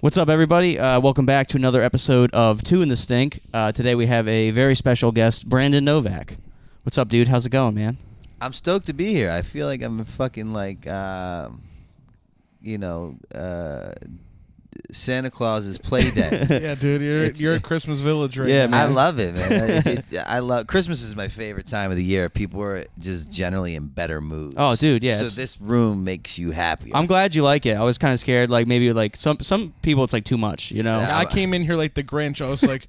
What's up, everybody? Welcome back to another episode of Two in the Stink. Today we have a very special guest, Brandon Novak. What's up, dude? How's it going, man? I'm stoked to be here. I feel like I'm fucking like, Santa Claus's play day. Yeah, dude, you're at Christmas Village right Yeah, now. man. I love it, man. I love Christmas is my favorite time of the year. People are just generally in better moods. Oh, dude, yeah. So this room makes you happy. I'm glad you like it. I was kind of scared, like maybe like some people it's like too much, you know? I came in here like the Grinch. I was like,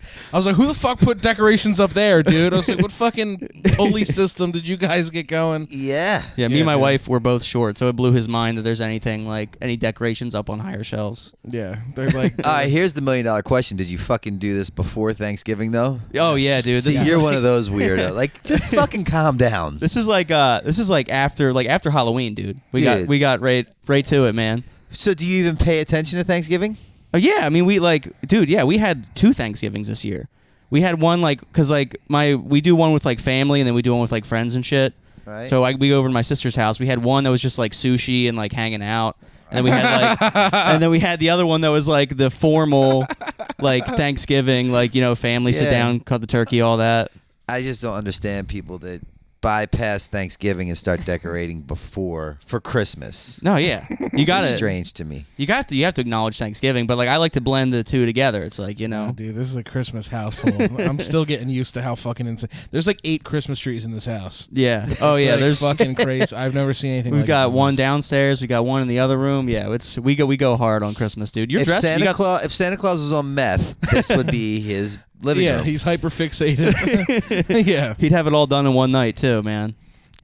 who the fuck put decorations up there, dude? I was like, what fucking holy system did you guys get going? Yeah. Yeah, me and my dude. wife were both short, so it blew his mind that there's anything like any decorations up on higher shelves. Yeah, they're like, All right, here's the $1 million question. Did you fucking do this before Thanksgiving, though? Oh yeah, dude. See, you're one of those weirdos. Like, just fucking calm down. This is like after Halloween, dude. We got right to it, man. So do you even pay attention to Thanksgiving? Oh yeah, I mean we had 2 Thanksgivings this year. We had one because we do one with like family and then we do one with like friends and shit. Right. So we go over to my sister's house. We had one that was just like sushi and like hanging out. And then we had and then we had the other one that was like the formal like Thanksgiving, like, you know, family sit down, cut the turkey, all that. I just don't understand people that bypass Thanksgiving and start decorating for Christmas. No, yeah. You got It's it. strange to me. You have to acknowledge Thanksgiving, but like I like to blend the two together. It's like, you know. oh, dude, this is a Christmas household. I'm still getting used to how fucking insane. There's like 8 Christmas trees in this house. Yeah. Oh It's yeah, like there's fucking crazy. I've never seen anything We've like got it. one downstairs. We got one in the other room. Yeah, we go hard on Christmas, dude. You're If dressed. Santa Claus was on meth, this would be his living room. He's hyper fixated. Yeah, He'd have it all done in one night too, man.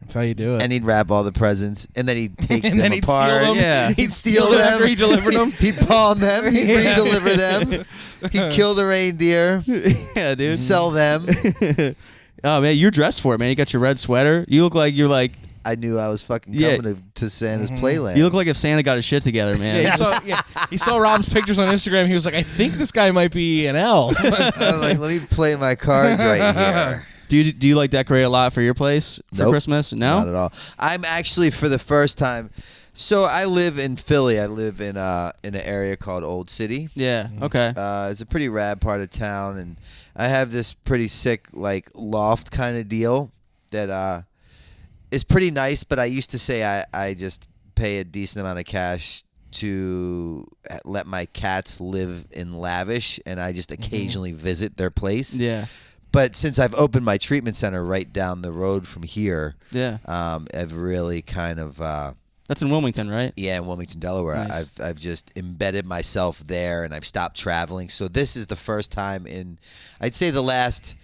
that's how you do it. And he'd wrap all the presents, and then he'd take And them then he'd steal apart. them. Yeah. He'd steal Steal them them. after he delivered them. He'd pawn them. He'd Yeah. re-deliver them. He'd kill the reindeer. Yeah, dude. Sell them. Oh man, you're dressed for it, man. You got your red sweater. You look like you're like I knew I was fucking Yeah. coming to Santa's playland. you look like if Santa got his shit together, man. He saw Rob's pictures on Instagram. He was like, I think this guy might be an elf. I'm like, let me play my cards right here. Do you like decorate a lot for your place for Nope. Christmas? No. Not at all. I'm actually for the first time. So I live in Philly. I live in an area called Old City. Yeah. Okay. It's a pretty rad part of town, and I have this pretty sick like loft kind of deal that is pretty nice. But I used to say I just pay a decent amount of cash to let my cats live in lavish, and I just occasionally visit their place. Yeah. But since I've opened my treatment center right down the road from here, Yeah. I've really kind of That's in Wilmington, right? in Wilmington, Delaware. Nice. I've just embedded myself there, and I've stopped traveling. So this is the first time in, I'd say, the last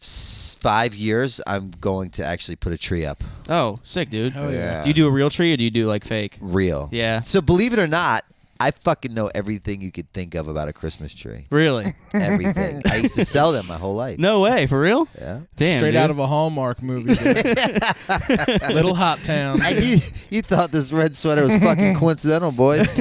5 years, I'm going to actually put a tree up. Oh, sick, dude. Hell yeah. Do you do a real tree or do you do like fake? Real. Yeah. So believe it or not, I fucking know everything you could think of about a Christmas tree. Really? Everything. I used to sell them my whole life. No way, for real? Yeah. Damn. Straight dude. out of a Hallmark movie. Dude. Little Hot Town. And you thought this red sweater was fucking coincidental, boys.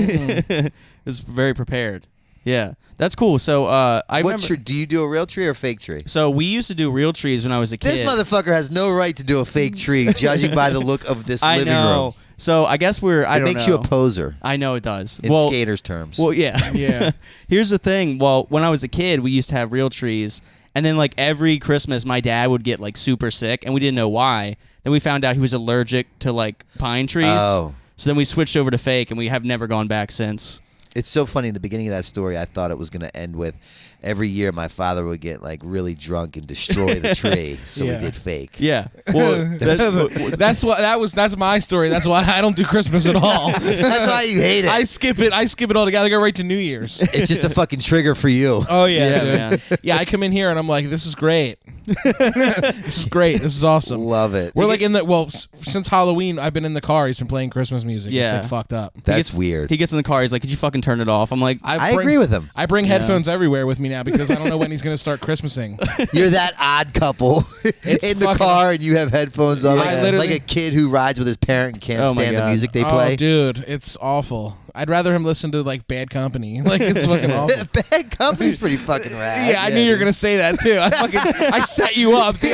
It's very prepared. Yeah, that's cool. So I remember. Do you do a real tree or a fake tree? So we used to do real trees when I was a kid. This motherfucker has no right to do a fake tree, judging by the look of this I living know. room. So I guess It I don't makes know. you a poser I know it does. in skaters' terms. Well, yeah. Yeah. Here's the thing. Well, when I was a kid, we used to have real trees, and then like every Christmas, my dad would get like super sick, and we didn't know why. Then we found out he was allergic to like pine trees. Oh. So then we switched over to fake, and we have never gone back since. It's so funny. In the beginning of that story, I thought it was going to end with every year my father would get like really drunk and destroy the tree, so Yeah. we did fake. Yeah. Well, That's my story. That's why I don't do Christmas at all. That's why you hate it. I skip it all together. I go right to New Year's. It's just a fucking trigger for you. Oh yeah, Yeah, dude. man. Yeah, I come in here and I'm like, this is great. This is great. This is awesome. Love it. We're like since Halloween, I've been in the car. He's been playing Christmas music. Yeah. It's like fucked up. That's weird. He gets in the car. He's like, "Could you fucking turn it off?" I'm like, I agree with him. I bring headphones everywhere with me now because I don't know when he's going to start Christmasing. You're that odd couple in the fucking- car and you have headphones on, I literally- like a kid who rides with his parent and can't Oh my stand the God. music they play. Oh, dude, it's awful. I'd rather him listen to like Bad Company. Like it's fucking awful. Bad Company's pretty fucking rad. Yeah, I knew you were gonna say that too. I set you up, dude.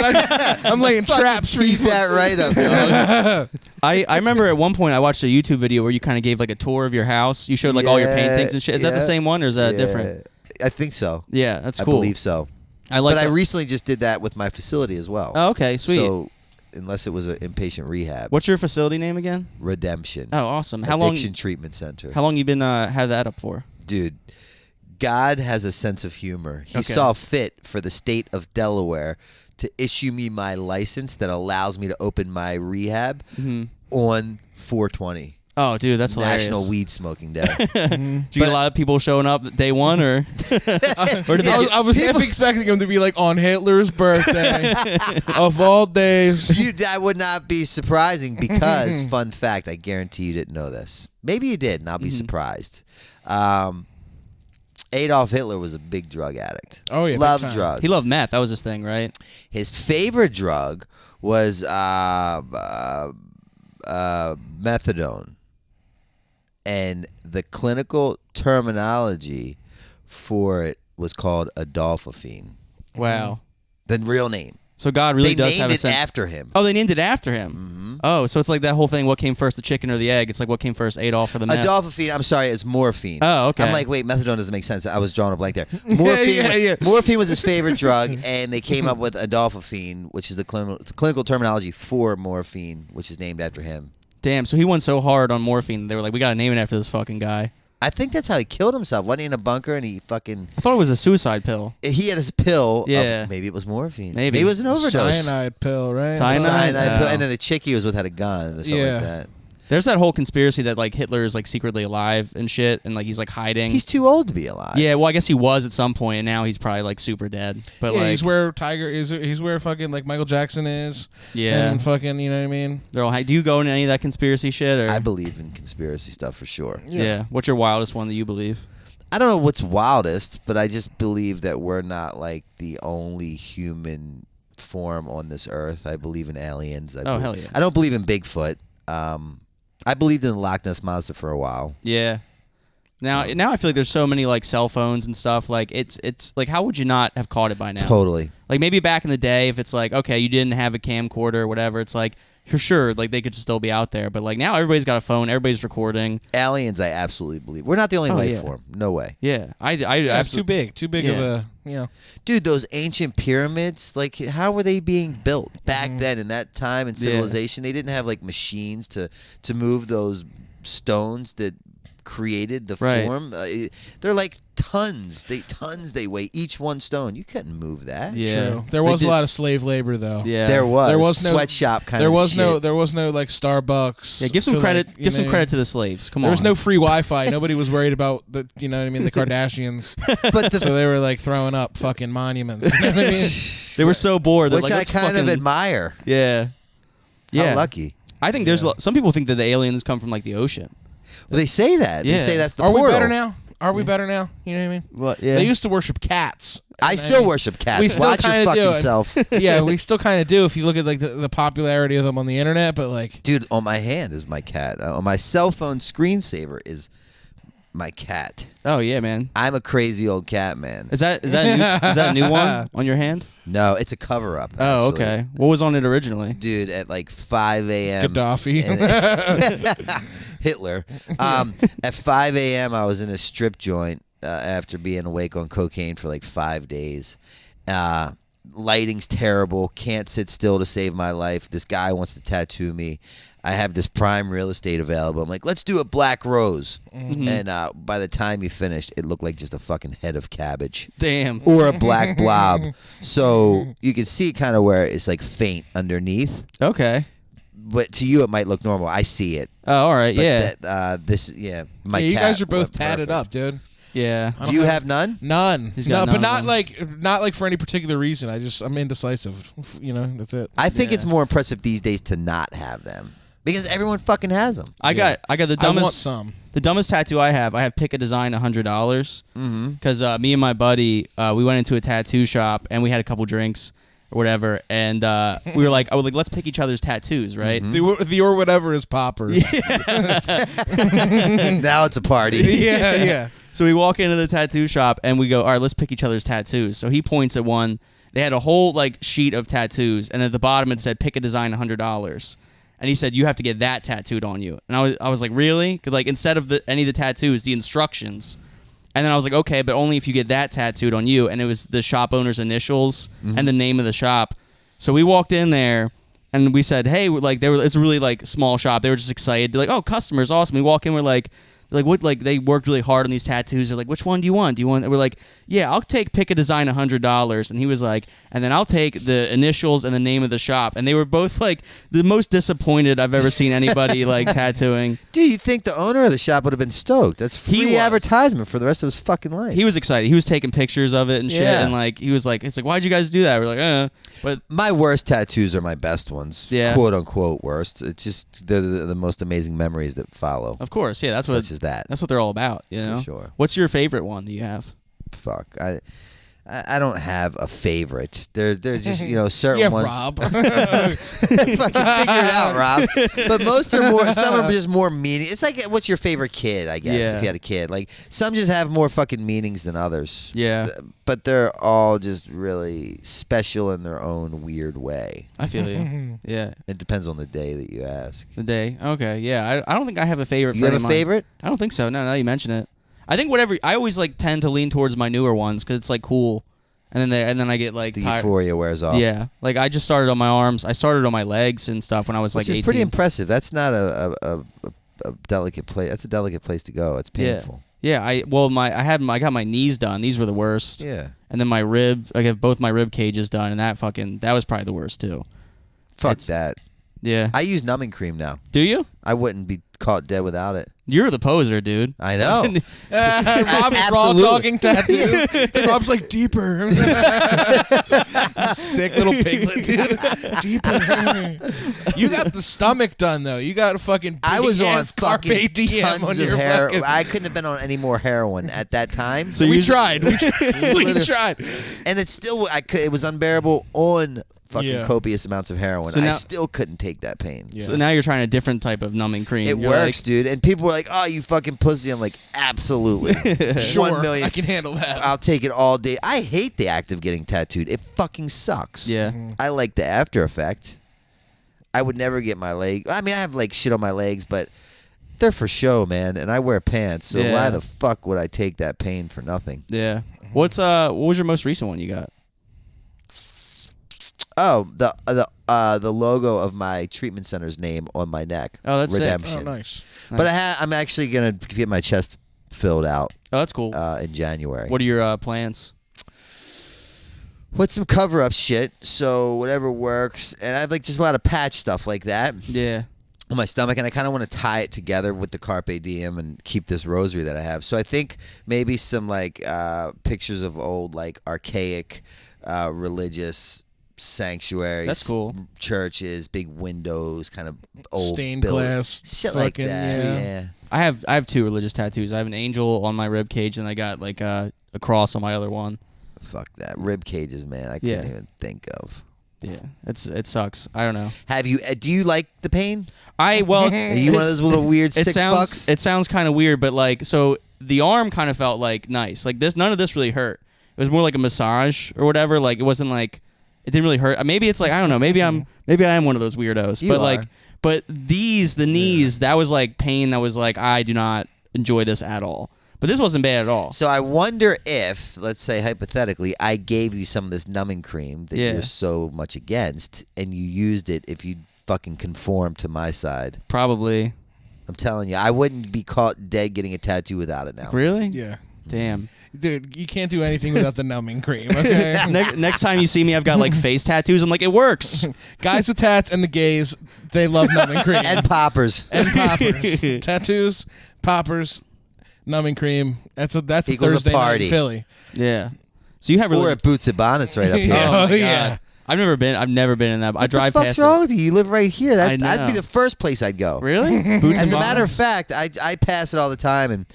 I'm laying traps for you. Beat that right up, dog. I remember at one point I watched a YouTube video where you kind of gave like a tour of your house. You showed like all your paintings and shit. Is that the same one or is that different? I think so. Yeah, that's I cool. believe so. I like. But I recently just did that with my facility as well. Oh, okay, sweet. So unless it was an inpatient rehab. What's your facility name again? Redemption. Oh, awesome. Addiction Treatment Center. How long you been had that up for? Dude, God has a sense of humor. He saw fit for the state of Delaware to issue me my license that allows me to open my rehab on 420. Oh, dude, that's hilarious. National Weed Smoking Day. Do you get a lot of people showing up day one, or? I was half expecting him to be like on Hitler's birthday of all days. That would not be surprising because, fun fact, I guarantee you didn't know this. Maybe you did, and I'll be surprised. Adolf Hitler was a big drug addict. Oh, yeah. Loved drugs. He loved meth. That was his thing, right? His favorite drug was methadone. And the clinical terminology for it was called Adolfophine. Wow. The real name. So God really does have a They sense. named it after him. Oh, they named it after him. Mm-hmm. Oh, so it's like that whole thing. What came first, the chicken or the egg? It's like what came first, Adolf or the meth? Adolfophine, I'm sorry, it's morphine. Oh, okay. I'm like, wait, methadone doesn't make sense. I was drawing a blank there. Morphine, morphine was his favorite drug, and they came up with Adolfophine, which is the clinical terminology for morphine, which is named after him. Damn, so he went so hard on morphine, they were like, we got to name it after this fucking guy. I think that's how he killed himself. Wasn't he in a bunker and he fucking... I thought it was a suicide pill. He had his pill. Yeah. Maybe it was morphine. Maybe. It was an overdose. Cyanide pill, right? Cyanide Pill. And then the chick he was with had a gun or something like that. There's that whole conspiracy that like Hitler is like secretly alive and shit, and like he's like hiding. He's too old to be alive. Yeah, well, I guess he was at some point, and now he's probably like super dead. But like, he's where Tiger is. He's where fucking like Michael Jackson is. Yeah, and fucking, you know what I mean. They're all. Do you go into any of that conspiracy shit? Or I believe in conspiracy stuff for sure. Yeah. What's your wildest one that you believe? I don't know what's wildest, but I just believe that we're not like the only human form on this earth. I believe in aliens. Hell yeah. I don't believe in Bigfoot. I believed in the Loch Ness Monster for a while. Yeah. Now I feel like there's so many like cell phones and stuff. Like it's like, how would you not have caught it by now? Totally. Like maybe back in the day, if it's like, okay, you didn't have a camcorder or whatever, it's like, for sure, like they could still be out there. But like now everybody's got a phone, everybody's recording. Aliens, I absolutely believe. We're not the only life form. No way. Yeah. It's too big. Too big of a, you know. Dude, those ancient pyramids, like how were they being built back then in that time in civilization? They didn't have like machines to move those stones that created the form. They're like tons. They weigh each one stone. You couldn't move that. Yeah. True. There was a lot of slave labor though. Yeah. There was no sweatshop kind of shit. There was no like Starbucks. Yeah, give some credit. Like, give some credit to the slaves. Come on. There was no free Wi-Fi. Nobody was worried about the, you know what I mean, the Kardashians. So they were like throwing up fucking monuments. You know what I mean? They were so bored. Which like, I kind of admire. Yeah. Yeah. How lucky. I think there's some people think that the aliens come from like the ocean. Well, they say that. They say that's the Are portal. we better now? Are we better now? You know what I mean? What? Yeah. They used to worship cats. I still worship cats. We still Watch your kinda fucking do. self. Yeah, we still kind of do if you look at like the popularity of them on the internet, but like, dude, on my hand is my cat. On my cell phone screensaver is my cat. Oh yeah, man. I'm a crazy old cat man. Is that a new one on your hand? No, it's a cover up. Oh, okay. What was on it originally? Dude, at like 5 a.m. Gaddafi. Hitler. At 5 a.m. I was in a strip joint after being awake on cocaine for like 5 days. Lighting's terrible. Can't sit still to save my life. This guy wants to tattoo me. I have this prime real estate available. I'm like, let's do a black rose. Mm-hmm. And by the time he finished, it looked like just a fucking head of cabbage. Damn. Or a black blob. So you can see kind of where it's like faint underneath. Okay. But to you, it might look normal. I see it. Oh, all right. But Yeah. My you cat guys are both went tatted perfect. up, dude. Yeah. Do you have none? None. He's got no, but none not like for any particular reason. I'm indecisive. You know, that's it. I think it's more impressive these days to not have them. Because everyone fucking has them. I got the dumbest. I want some. The dumbest tattoo I have pick a design $100. Because me and my buddy, we went into a tattoo shop and we had a couple drinks or whatever, and we were like, let's pick each other's tattoos, right? The or whatever is poppers. Now it's a party. Yeah. So we walk into the tattoo shop and we go, all right, let's pick each other's tattoos. So he points at one. They had a whole like sheet of tattoos, and at the bottom it said, pick a design $100. And he said, you have to get that tattooed on you. And I was like, really? 'Cause like instead of any of the tattoos, the instructions. And then I was like, okay, but only if you get that tattooed on you. And it was the shop owner's initials and the name of the shop. So we walked in there and we said, hey, like it's a really like small shop. They were just excited. They're like, oh, customers, awesome. We walk in, we're like what? Like they worked really hard on these tattoos. They're like, which one do you want? And we're like, yeah, I'll pick a design $100. And he was like, and then I'll take the initials and the name of the shop. And they were both like the most disappointed I've ever seen anybody like tattooing. Dude, you think the owner of the shop would have been stoked? That's free advertisement for the rest of his fucking life. He was excited. He was taking pictures of it and shit. Yeah. And like it's like, why'd you guys do that? We're like, But my worst tattoos are my best ones. Yeah. Quote unquote worst. It's just they're the most amazing memories that follow. of course, yeah, that's Such as that. That's what they're all about, you know. For sure. What's your favorite one that you have? Fuck. I don't have a favorite. They're just certain Yeah, ones. Rob. Fucking figure it out, Rob. But most are more. Some are just more meaning. It's like what's your favorite kid? I guess Yeah. if you had a kid, like some just have more fucking meanings than others. Yeah, But they're all just really special in their own weird way. I feel you. Yeah, It depends on the day that you ask. the day. Okay, yeah. I don't think I have a favorite. You for have any a of mine. favorite? I don't think so. No, now you mention it. I think whatever. I always like tend to lean towards my newer ones because it's like cool, and then I get like The tired. euphoria wears off. Yeah, like I just started on my arms. I started on my legs and stuff when I was Which like is 18. pretty impressive. That's not a delicate place. That's a delicate place to go. It's painful. Yeah, I got my knees done. These were the worst. Yeah. And then I got both my rib cages done, and that was probably the worst too. Fuck that. Yeah. I use numbing cream now. Do you? I wouldn't be caught dead without it. You're the poser, dude. I know. Rob's raw Absolutely. dogging tattoo. And Rob's like, deeper. Sick little piglet, dude. Deeper. You got the stomach done, though. You got a fucking I was on big-ass Carpe fucking Diem on tons of your heroin. fucking... I couldn't have been on any more heroin at that time. So we you- tried. We tried. And it's still, it was unbearable on fucking Yeah. copious amounts of heroin. So I now- still couldn't take that pain. Yeah. So now you're trying a different type of numbing cream. It You're works, like, dude. And people were like, "Oh, you fucking pussy." I'm like, "Absolutely, Sure, 1 million. I can handle that. I'll take it all day." I hate the act of getting tattooed. It fucking sucks. Yeah. I like the after effect. I would never get my leg. I mean, I have like shit on my legs, but they're for show, man. And I wear pants, so Yeah. why the fuck would I take that pain for nothing? Yeah. What was your most recent one you got? Oh, the logo of my treatment center's name on my neck. Oh, that's sick. Redemption. Oh, nice. But I'm actually gonna get my chest filled out Oh, that's cool. in January. What are your plans? With some cover up shit, so whatever works. And I have like just a lot of patch stuff like that Yeah. on my stomach, and I kind of want to tie it together with the Carpe Diem and keep this rosary that I have. So I think maybe some like pictures of old like archaic religious sanctuaries. That's cool. Churches, big windows, kind of old Stained buildings. glass. Shit like fucking, that. Yeah. I have two religious tattoos. I have an angel on my rib cage, and I got like a cross on my other one. Fuck that. Rib cages, man. I Yeah. can't even think of. Yeah, it sucks. I don't know. Have you? Do you like the pain? Are Are you one of those little weird sick fucks? It sounds kind of weird, but like, so the arm kind of felt like nice. Like this, none of this really hurt. It was more like a massage or whatever. Like it wasn't like it didn't really hurt. Maybe it's like I don't know. Maybe I am one of those weirdos. You but are. like, but the knees, that was like pain. That was like I do not enjoy this at all. But this wasn't bad at all. So I wonder if, let's say hypothetically, I gave you some of this numbing cream that Yeah. you're so much against, and you used it if you fucking conform to my side. Probably. I'm telling you, I wouldn't be caught dead getting a tattoo without it now. Really? Yeah. Damn. Dude, you can't do anything without the numbing cream, okay? Next time you see me, I've got like face tattoos. I'm like, it works. Guys with tats and the gays, they love numbing cream. And poppers. And poppers. Tattoos, poppers, numbing cream. That's a Equals a Thursday night party. in Philly. Yeah. So you have really. Or at Boots and Bonnets right up here. Yeah. Oh my Oh, God. yeah. I've never been in that. I What drive the fuck's past wrong it. with you? You live right here. I That'd know. be the first place I'd go. Really? Boots As and a matter of Bonnets? fact, I pass it all the time, and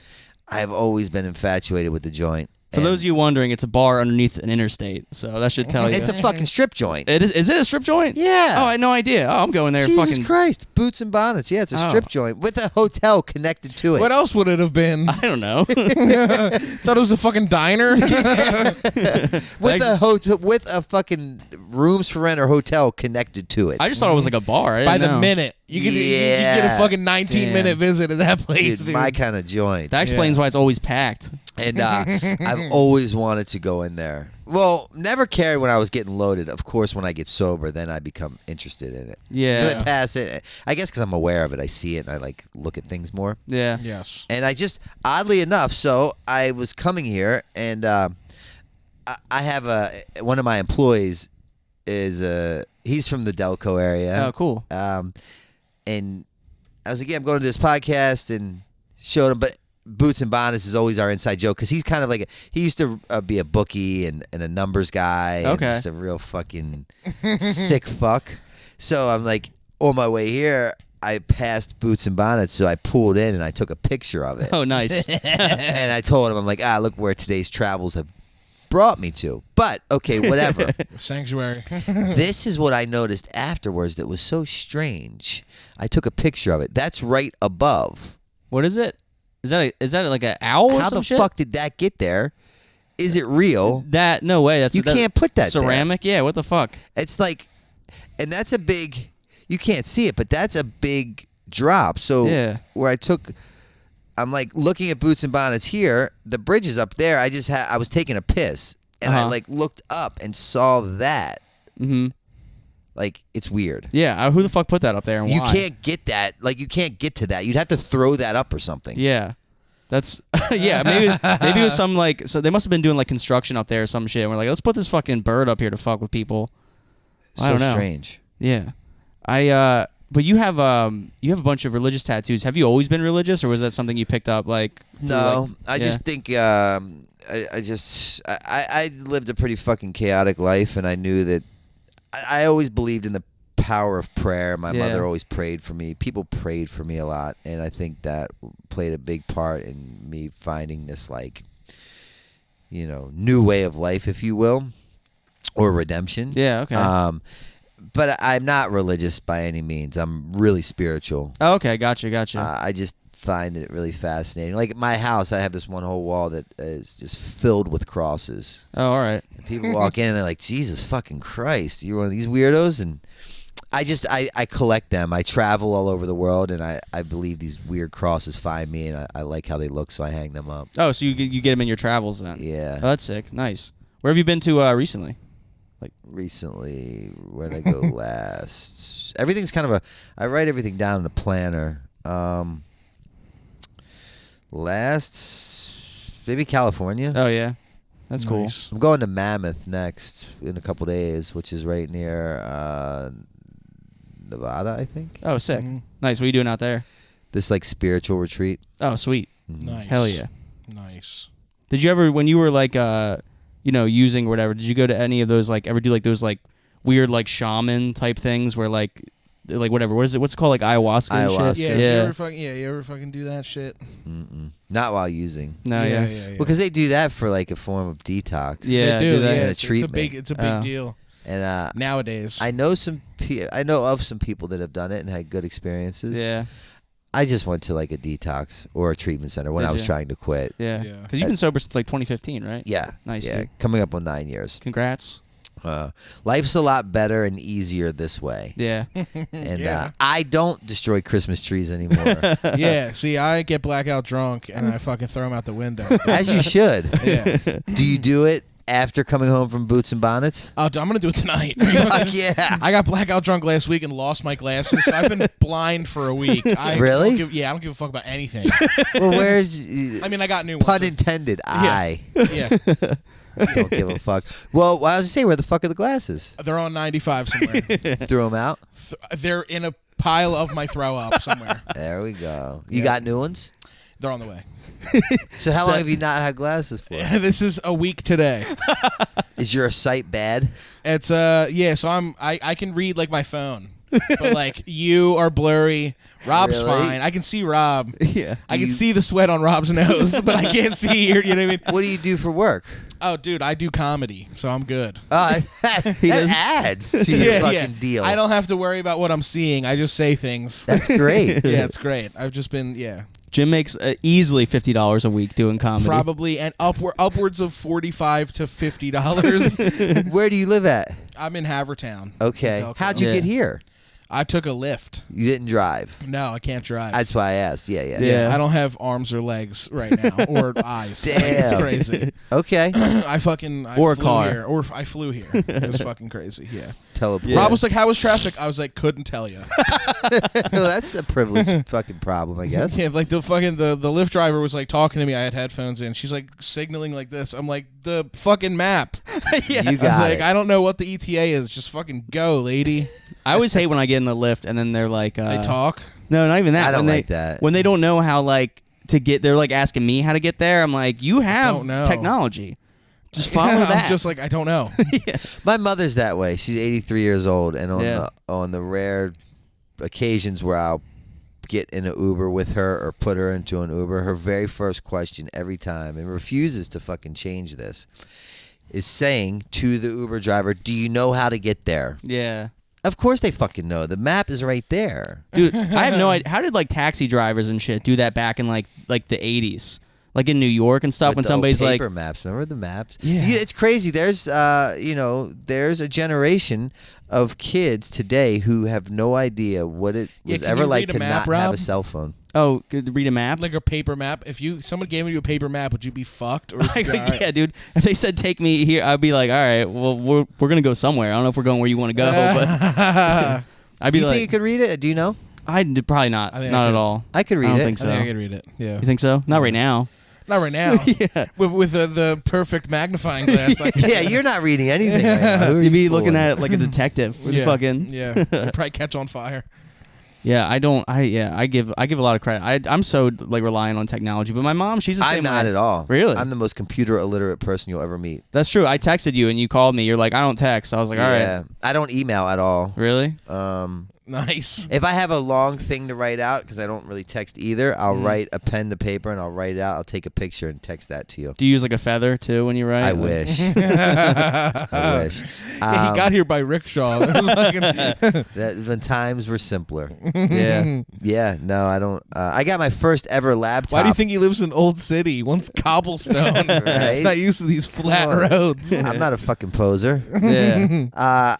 I've always been infatuated with the joint. For those of you wondering, it's a bar underneath an interstate, so that should tell you. It's a fucking strip joint. It is. Is it a strip joint? Yeah. Oh, I had no idea. Oh, I'm going there. Jesus fucking. Christ, Boots and Bonnets. Yeah, it's a strip joint with a hotel connected to it. What else would it have been? I don't know. Thought it was a fucking diner. with a fucking rooms for rent or hotel connected to it. I just thought it was like a bar. I By didn't the know. minute. You could get a fucking 19-minute visit at that place, dude. My kind of joint. That explains why it's always packed. And I've always wanted to go in there. Well, never cared when I was getting loaded. Of course, when I get sober, then I become interested in it. Yeah. 'Cause I pass it. I guess because I'm aware of it. I see it and I like look at things more. Yeah. Yes. And I just, oddly enough, so I was coming here and I have one of my employees is he's from the Delco area. Oh, cool. And I was like, yeah, I'm going to this podcast and showed him, but Boots and Bonnets is always our inside joke because he's kind of like he used to be a bookie and a numbers guy. Okay. And just a real fucking sick fuck. So I'm like, on my way here, I passed Boots and Bonnets, so I pulled in and I took a picture of it. Oh, nice. And I told him, I'm like, look where today's travels have brought me to. But, okay, whatever. Sanctuary. This is what I noticed afterwards that was so strange. I took a picture of it. That's right above. What is it? Is that like an owl or How some the shit? fuck did that get there? Is it real? That no way. That's You can't put that there. ceramic. Yeah. What the fuck? It's like, and that's a big, you can't see it, but that's a big drop. So Yeah. where I'm like looking at Boots and Bonnets here, the bridge is up there. I was taking a piss and I like looked up and saw that. Mm-hmm. Like, it's weird. Yeah. Who the fuck put that up there and You why? can't get that. Like, you can't get to that. You'd have to throw that up or something. Yeah. That's yeah. Maybe it was some like so they must have been doing like construction up there or some shit. And we're like, let's put this fucking bird up here to fuck with people. I So don't know. strange. Yeah. But you have a bunch of religious tattoos. Have you always been religious, or was that something you picked up like? No, like, I just think I lived a pretty fucking chaotic life, and I knew that I always believed in the power of prayer. My mother always prayed for me. People prayed for me a lot, and I think that played a big part in me finding this like, new way of life, if you will, or redemption. Yeah. Okay. But I'm not religious by any means. I'm really spiritual. Oh, okay. Gotcha. I just find it really fascinating. Like at my house, I have this one whole wall that is just filled with crosses. Oh, all right. And people walk in and they're like, Jesus fucking Christ, you're one of these weirdos? And I collect them. I travel all over the world, and I believe these weird crosses find me, and I like how they look, so I hang them up. Oh, so you get them in your travels then? Yeah. Oh, that's sick. Nice. Where have you been to recently? Recently, where'd I go last? Everything's kind of I write everything down in a planner. Last, maybe California. Oh yeah, that's cool. Nice. I'm going to Mammoth next in a couple days, which is right near Nevada, I think. Oh, sick. Mhm. Nice. What are you doing out there? This like spiritual retreat. Oh, sweet. Nice. Hell yeah. Nice. Did you ever, when you were like, using or whatever, did you go to any of those, like, ever do like those like weird like shaman type things where like whatever, what is it? What's it called? Like ayahuasca. And Ayahuasca. shit? Yeah. Yeah. You ever fucking do that shit? Mm-mm. Not while using. No. Yeah. Yeah. Because they do that for like a form of detox. Yeah. They do. that. Yeah. And a It's a treatment. big Oh. deal And nowadays. I know of some people that have done it and had good experiences. Yeah. I just went to like a detox or a treatment center when Did I was ya? trying to quit. Yeah. Yeah. Because you've been sober since like 2015, right? Yeah. Nice, Yeah. dude. Coming up on 9 years. Congrats. Life's a lot better and easier this way. Yeah. And Yeah. I don't destroy Christmas trees anymore. Yeah. See, I get blackout drunk and I fucking throw them out the window. As you should. Yeah. Do you do it after coming home from Boots and Bonnets? I'm gonna do it tonight. Fuck yeah. I got blackout drunk last week and lost my glasses, so I've been blind for a week. Really? I don't give a fuck about anything. Well, where's... I mean, I got new ones. Pun intended. I Yeah, don't give a fuck. Well, I was going to say, where the fuck are the glasses? they're on 95 somewhere. Threw them out? They're in a pile of my throw up somewhere. There we go. You Yeah. got new ones? They're on the way. So how long have you not had glasses for? This is a week today. Is your sight bad? It's So I can read like my phone. but like you are blurry. Rob's Really? fine. I can see Rob. Yeah. I can see the sweat on Rob's nose, but I can't see your. You know what I mean? What do you do for work? Oh, dude, I do comedy, so I'm good. That adds to your fucking deal. I don't have to worry about what I'm seeing. I just say things. That's great. Yeah, it's great. I've just been Jim makes easily $50 a week doing comedy. probably and upwards of $45 to $50. Where do you live at? I'm in Havertown. Okay. Delco. How'd you get here? I took a lift. You didn't drive. No, I can't drive. That's why I asked. Yeah. Yeah. I don't have arms or legs right now, or eyes. Damn. Like, it's crazy. Okay. I Or a flew car. here, or I flew here. It was fucking crazy. Yeah. Teleport. Rob was like, "How was traffic?" I was like, "Couldn't tell you." Well, that's a privileged fucking problem, I guess. Yeah, like the fucking the Lyft driver was like talking to me. I had headphones in. She's like signaling like this. I'm like, the fucking map. You I was got like, it. I don't know what the ETA is. Just fucking go, lady. I always hate when I get in the lift and then they're like, They talk. No, not even that. I don't when like that. When they don't know how to get, they're like asking me how to get there. I'm like, you have don't know. technology. Just follow that. I'm just like, I don't know. My mother's that way. She's 83 years old, and Yeah. on the rare occasions where I'll get in an Uber with her or put her into an Uber, her very first question every time, and refuses to fucking change this, is saying to the Uber driver, "Do you know how to get there?" Yeah. Of course they fucking know. The map is right there. Dude, I have no idea. How did like taxi drivers and shit do that back in like the 80s? Like in New York and stuff With when the somebody's old like, paper maps. Remember the maps? Yeah. It's crazy. There's there's a generation of kids today who have no idea what it Yeah, was can ever you like read a to map, not have Rob? a cell phone. oh, could read a map? Like a paper map. If someone gave you a paper map, would you be fucked? Or would you be all right? Yeah, dude. If they said take me here, I'd be like, all right, well, we're gonna go somewhere. I don't know if we're going where you want to go, but I'd Do be you like, think you could read it? Do you know? I'd probably not, I think not I at could. all. I could read I don't it. think I so. think I could read it. Yeah. You think so? Not right now. Not right now. Yeah. With the perfect magnifying glass. I Yeah, you're not reading anything. Right now. Who are You'd you be looking fooling? at it like a detective with yeah. fucking. Yeah. You'd probably catch on fire. Yeah, I don't. I give a lot of credit. I'm so like relying on technology, but my mom, she's the same I'm not way. at all. Really? I'm the most computer illiterate person you'll ever meet. That's true. I texted you and you called me. You're like, I don't text. I was like, all right. Yeah. I don't email at all. Really? Nice. If I have a long thing to write out, because I don't really text either, I'll write a pen to paper and I'll write it out. I'll take a picture and text that to you. Do you use like a feather too when you write? I Like- wish. I wish. Yeah, he got here by rickshaw. It was fucking- When times were simpler. Yeah. Yeah, no, I don't. I got my first ever laptop. Why do you think he lives in Old City? One's cobblestone. He's not used to these flat roads. I'm not a fucking poser. Yeah.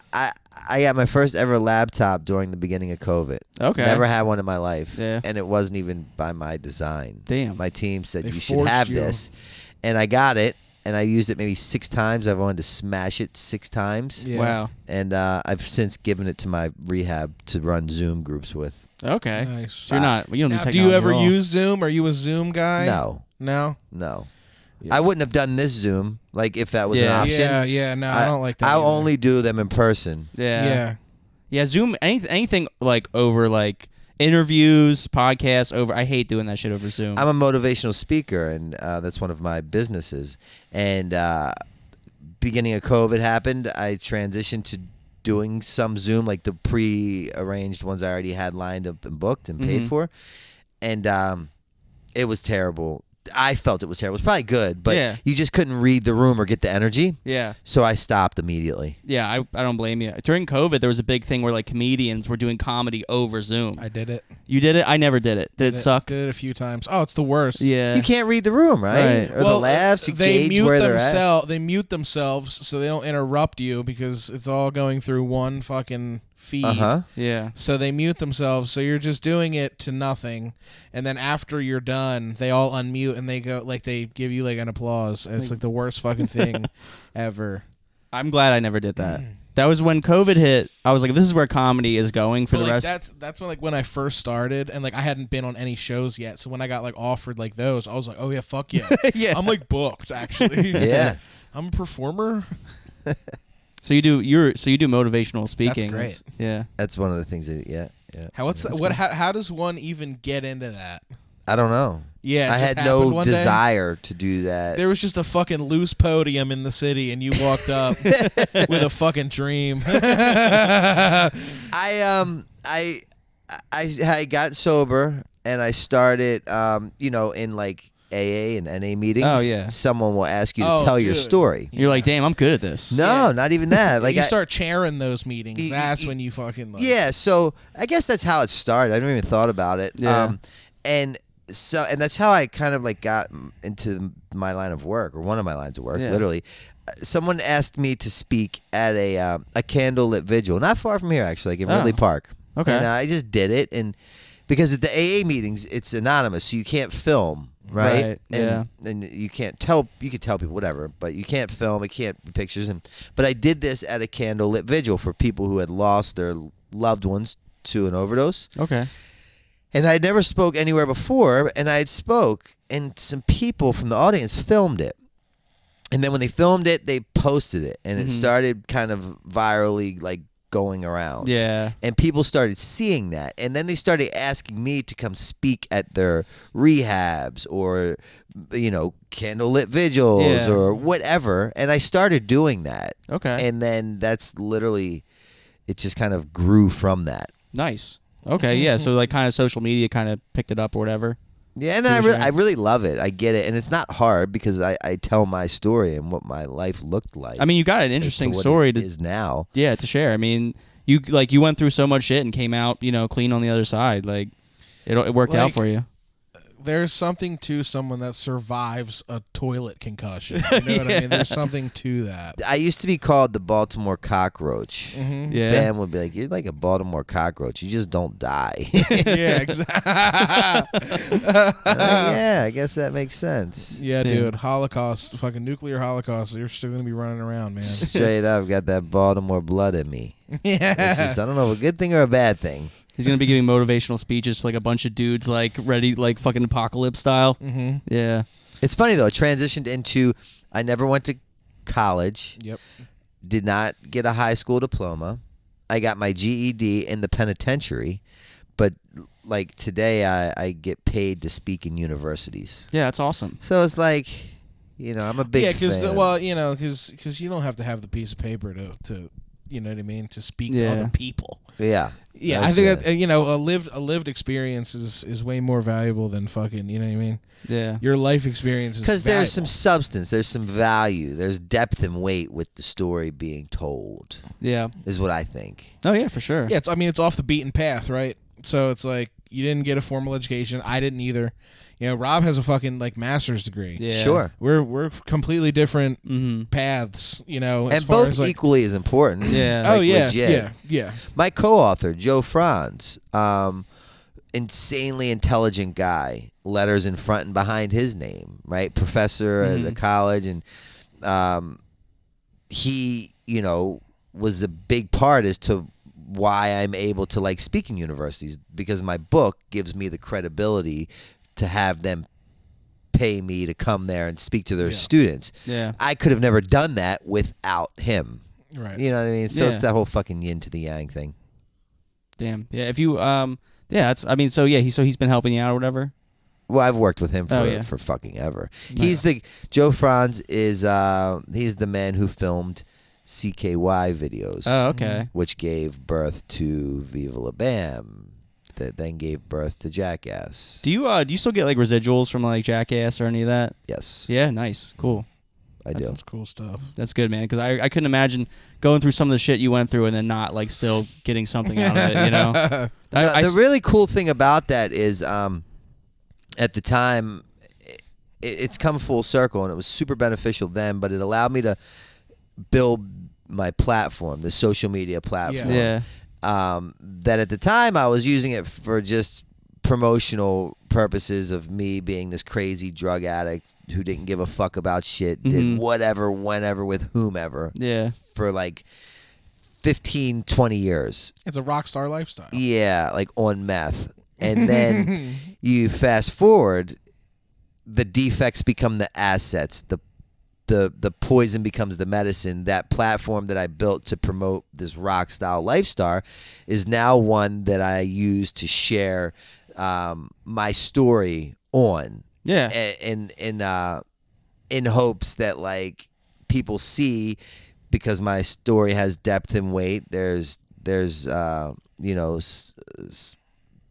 I got my first ever laptop during the beginning of COVID. Okay. Never had one in my life. Yeah. And it wasn't even by my design. Damn. My team said They you should forced have you. this. And I got it. And I used it maybe 6 times. I've wanted to smash it 6 times. Yeah. Wow. And I've since given it to my rehab to run Zoom groups with. Okay. Nice. So you're not. You don't Now, need do you technology ever at all. use Zoom? Are you a Zoom guy? No. No? No. I wouldn't have done this Zoom, like if that was an Yeah. option. Yeah. No, I don't like that. I'll either. only do them in person. Yeah. Yeah. Yeah. Zoom. Anything like over like interviews, podcasts over. I hate doing that shit over Zoom. I'm a motivational speaker, and that's one of my businesses. And beginning of COVID happened, I transitioned to doing some Zoom, like the pre-arranged ones I already had lined up and booked and paid for. And it was terrible. I felt it was terrible. It was probably good, but Yeah. you just couldn't read the room or get the energy. yeah. So I stopped immediately. Yeah. I don't blame you. During COVID, there was a big thing where like comedians were doing comedy over Zoom. I did it. You did it? I never did it. Did it suck? Did it a few times. Oh, it's the worst. Yeah. You can't read the room, right? Right. Or the laughs, you they gauge mute where they're at. They mute themselves so they don't interrupt you because it's all going through one fucking feed. Uh-huh. Yeah. So they mute themselves. So you're just doing it to nothing, and then after you're done, they all unmute and they go like they give you like an applause. And it's like the worst fucking thing ever. I'm glad I never did that. That was when COVID hit. I was like, this is where comedy is going for But, the like, rest. that's when like when I first started and like I hadn't been on any shows yet. So when I got like offered like those, I was like, oh yeah, fuck yeah. Yeah. I'm like booked actually. Yeah. I'm a performer. So you do motivational speaking. great. Yeah. That's one of the things that, yeah. What's that? What? How does one even get into that? I don't know. Yeah, it I just had happened no one day? desire to do that. There was just a fucking loose podium in the city, and you walked up with a fucking dream. I got sober and I started, in like AA and NA meetings. Oh, yeah. Someone will ask you to tell your story. You're like, damn, I'm good at this. No, not even that. Like you start chairing those meetings. That's when you fucking like. Yeah, so I guess that's how it started. I never even thought about it. Yeah. And that's how I kind of like got into my line of work, or one of my lines of work, literally. Someone asked me to speak at a candlelit vigil, not far from here actually, like in Ridley Park. Okay. And I just did it, and because at the AA meetings it's anonymous, so you can't film, right? And you can't tell. You can tell people whatever, but you can't film. It can't be pictures. But I did this at a candlelit vigil for people who had lost their loved ones to an overdose. Okay. And I had never spoke anywhere before, and I had spoke, and some people from the audience filmed it. And then when they filmed it, they posted it, and it started kind of virally, like, going around. Yeah. And people started seeing that, and then they started asking me to come speak at their rehabs or, candlelit vigils or whatever, and I started doing that. Okay. And then that's literally, it just kind of grew from that. Nice. Okay, yeah, so like kind of social media kind of picked it up or whatever. Yeah, and I really love it. I get it, and it's not hard because I tell my story and what my life looked like. I mean, you got an interesting story is now. Yeah, to share. I mean, you went through so much shit and came out, clean on the other side. Like it worked out for you. There's something to someone that survives a toilet concussion. You know what I mean? There's something to that. I used to be called the Baltimore cockroach. Mm-hmm. Yeah. Bam would be like, "You're like a Baltimore cockroach. You just don't die." Yeah, exactly. Yeah, I guess that makes sense. Yeah, dude. Holocaust, fucking nuclear holocaust. You're still gonna be running around, man. Straight up, got that Baltimore blood in me. Yeah. It's just, I don't know, a good thing or a bad thing. He's gonna be giving motivational speeches to like a bunch of dudes, like ready, like fucking apocalypse style. Mm-hmm. Yeah. It's funny though. It transitioned into, I never went to college. Yep. Did not get a high school diploma. I got my GED in the penitentiary, but like today I get paid to speak in universities. Yeah, that's awesome. So it's like, I'm a big because fan. because you don't have to have the piece of paper to you know what I mean, to speak to other people. Yeah. Yeah, I think that, a lived experience is way more valuable than fucking, you know what I mean? Yeah. Your life experience is because there's some valuable. substance, there's some value, there's depth and weight with the story being told. Yeah. Is what I think. Oh yeah, for sure. Yeah, it's off the beaten path, right? So it's like you didn't get a formal education. I didn't either. Rob has a fucking like master's degree. Yeah. Sure. We're completely different paths, as and far both as like, equally as important. Yeah. oh Like, yeah, legit. yeah. My co-author, Joe Franz, insanely intelligent guy, letters in front and behind his name, right? Professor at a college, and he, was a big part as to why I'm able to like speak in universities, because my book gives me the credibility to have them pay me to come there and speak to their students. Yeah. I could have never done that without him. Right. You know what I mean? So it's that whole fucking yin to the yang thing. Damn. Yeah. If you he's been helping you out or whatever. Well, I've worked with him for fucking ever. Nice. Joe Franz is he's the man who filmed CKY videos. Oh, okay. Which gave birth to Viva La Bam. That then gave birth to Jackass. Do you still get like residuals from like Jackass or any of that? Yes. Yeah. Nice. Cool. I do. That's cool stuff. That's good, man. Because I couldn't imagine going through some of the shit you went through and then not like still getting something out of it. The really cool thing about that is, at the time, it's come full circle, and it was super beneficial then. But it allowed me to build my platform, the social media platform. Yeah. That at the time I was using it for just promotional purposes of me being this crazy drug addict who didn't give a fuck about shit, did whatever, whenever, with whomever. Yeah. For like 15, 20 years. It's a rock star lifestyle. Yeah, like on meth. And then you fast forward, the defects become the assets, the poison becomes the medicine. That platform that I built to promote this rock style lifestyle is now one that I use to share my story on. Yeah. In hopes that like people see, because my story has depth and weight. There's there's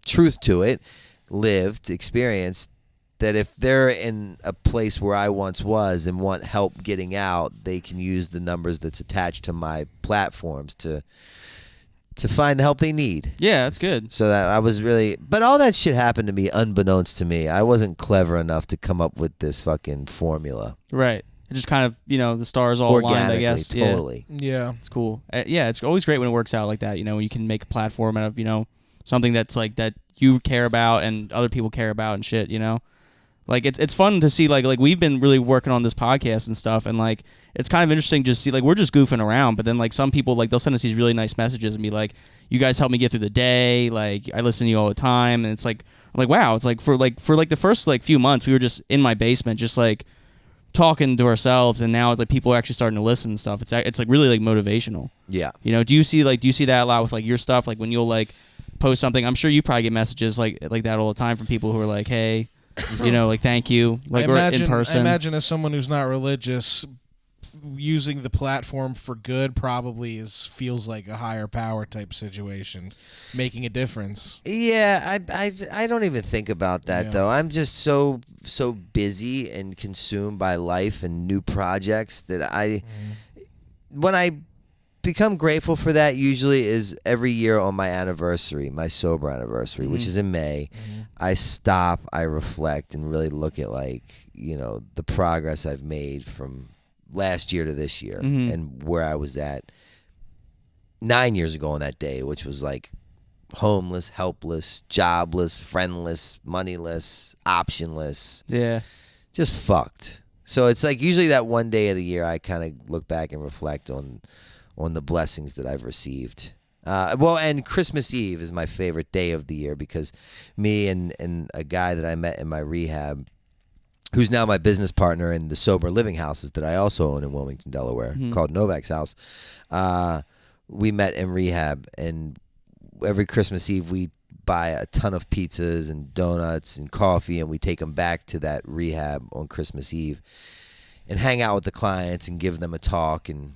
truth to it, lived, experienced, that if they're in a place where I once was and want help getting out, they can use the numbers that's attached to my platforms to find the help they need. Yeah, that's good. So that I was really, but all that shit happened to me unbeknownst to me. I wasn't clever enough to come up with this fucking formula. Right. It just kind of, the stars all aligned, I guess. Totally. Yeah. It's cool. Yeah, it's always great when it works out like that, when you can make a platform out of, something that's like that you care about and other people care about and shit, Like it's fun to see like we've been really working on this podcast and stuff, and like it's kind of interesting just to see like we're just goofing around, but then like some people like they'll send us these really nice messages and be like, you guys help me get through the day, like I listen to you all the time, and it's like I'm like wow, it's like for the first like few months we were just in my basement just like talking to ourselves, and now like people are actually starting to listen and stuff. It's like really like motivational. Yeah. Do you see that a lot with like your stuff, like when you'll like post something? I'm sure you probably get messages like that all the time from people who are like, hey, like thank you, like we're in person. I imagine as someone who's not religious, using the platform for good probably feels like a higher power type situation, making a difference. Yeah, I don't even think about that though. I'm just so busy and consumed by life and new projects that when I become grateful for that usually is every year on my anniversary, my sober anniversary, which is in May. I stop, I reflect, and really look at like, the progress I've made from last year to this year and where I was at 9 years ago on that day, which was like homeless, helpless, jobless, friendless, moneyless, optionless. Yeah. Just fucked. So it's like usually that one day of the year I kind of look back and reflect on the blessings that I've received. And Christmas Eve is my favorite day of the year because me and a guy that I met in my rehab, who's now my business partner in the sober living houses that I also own in Wilmington, Delaware, called Novak's house. We met in rehab, and every Christmas Eve we buy a ton of pizzas and donuts and coffee, and we take them back to that rehab on Christmas Eve and hang out with the clients and give them a talk and,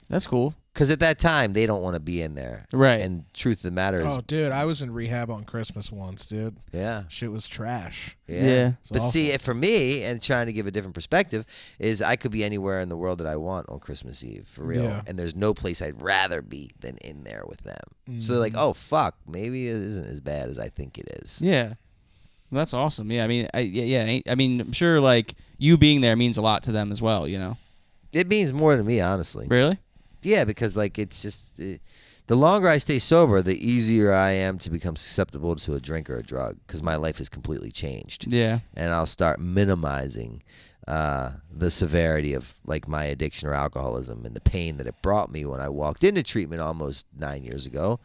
That's cool. Because at that time, they don't want to be in there. Right. And truth of the matter is... Oh, dude, I was in rehab on Christmas once, dude. Yeah. Shit was trash. Yeah. But awful. see, for me, and trying to give a different perspective, is I could be anywhere in the world that I want on Christmas Eve, for real. Yeah. And there's no place I'd rather be than in there with them. So they're like, oh, fuck, maybe it isn't as bad as I think it is. Yeah. Well, that's awesome. Yeah, I mean, I mean, I'm sure like you being there means a lot to them as well, It means more to me, honestly. Really? Yeah, because like it's just the longer I stay sober, the easier I am to become susceptible to a drink or a drug because my life has completely changed. Yeah. And I'll start minimizing the severity of like my addiction or alcoholism and the pain that it brought me when I walked into treatment almost 9 years ago.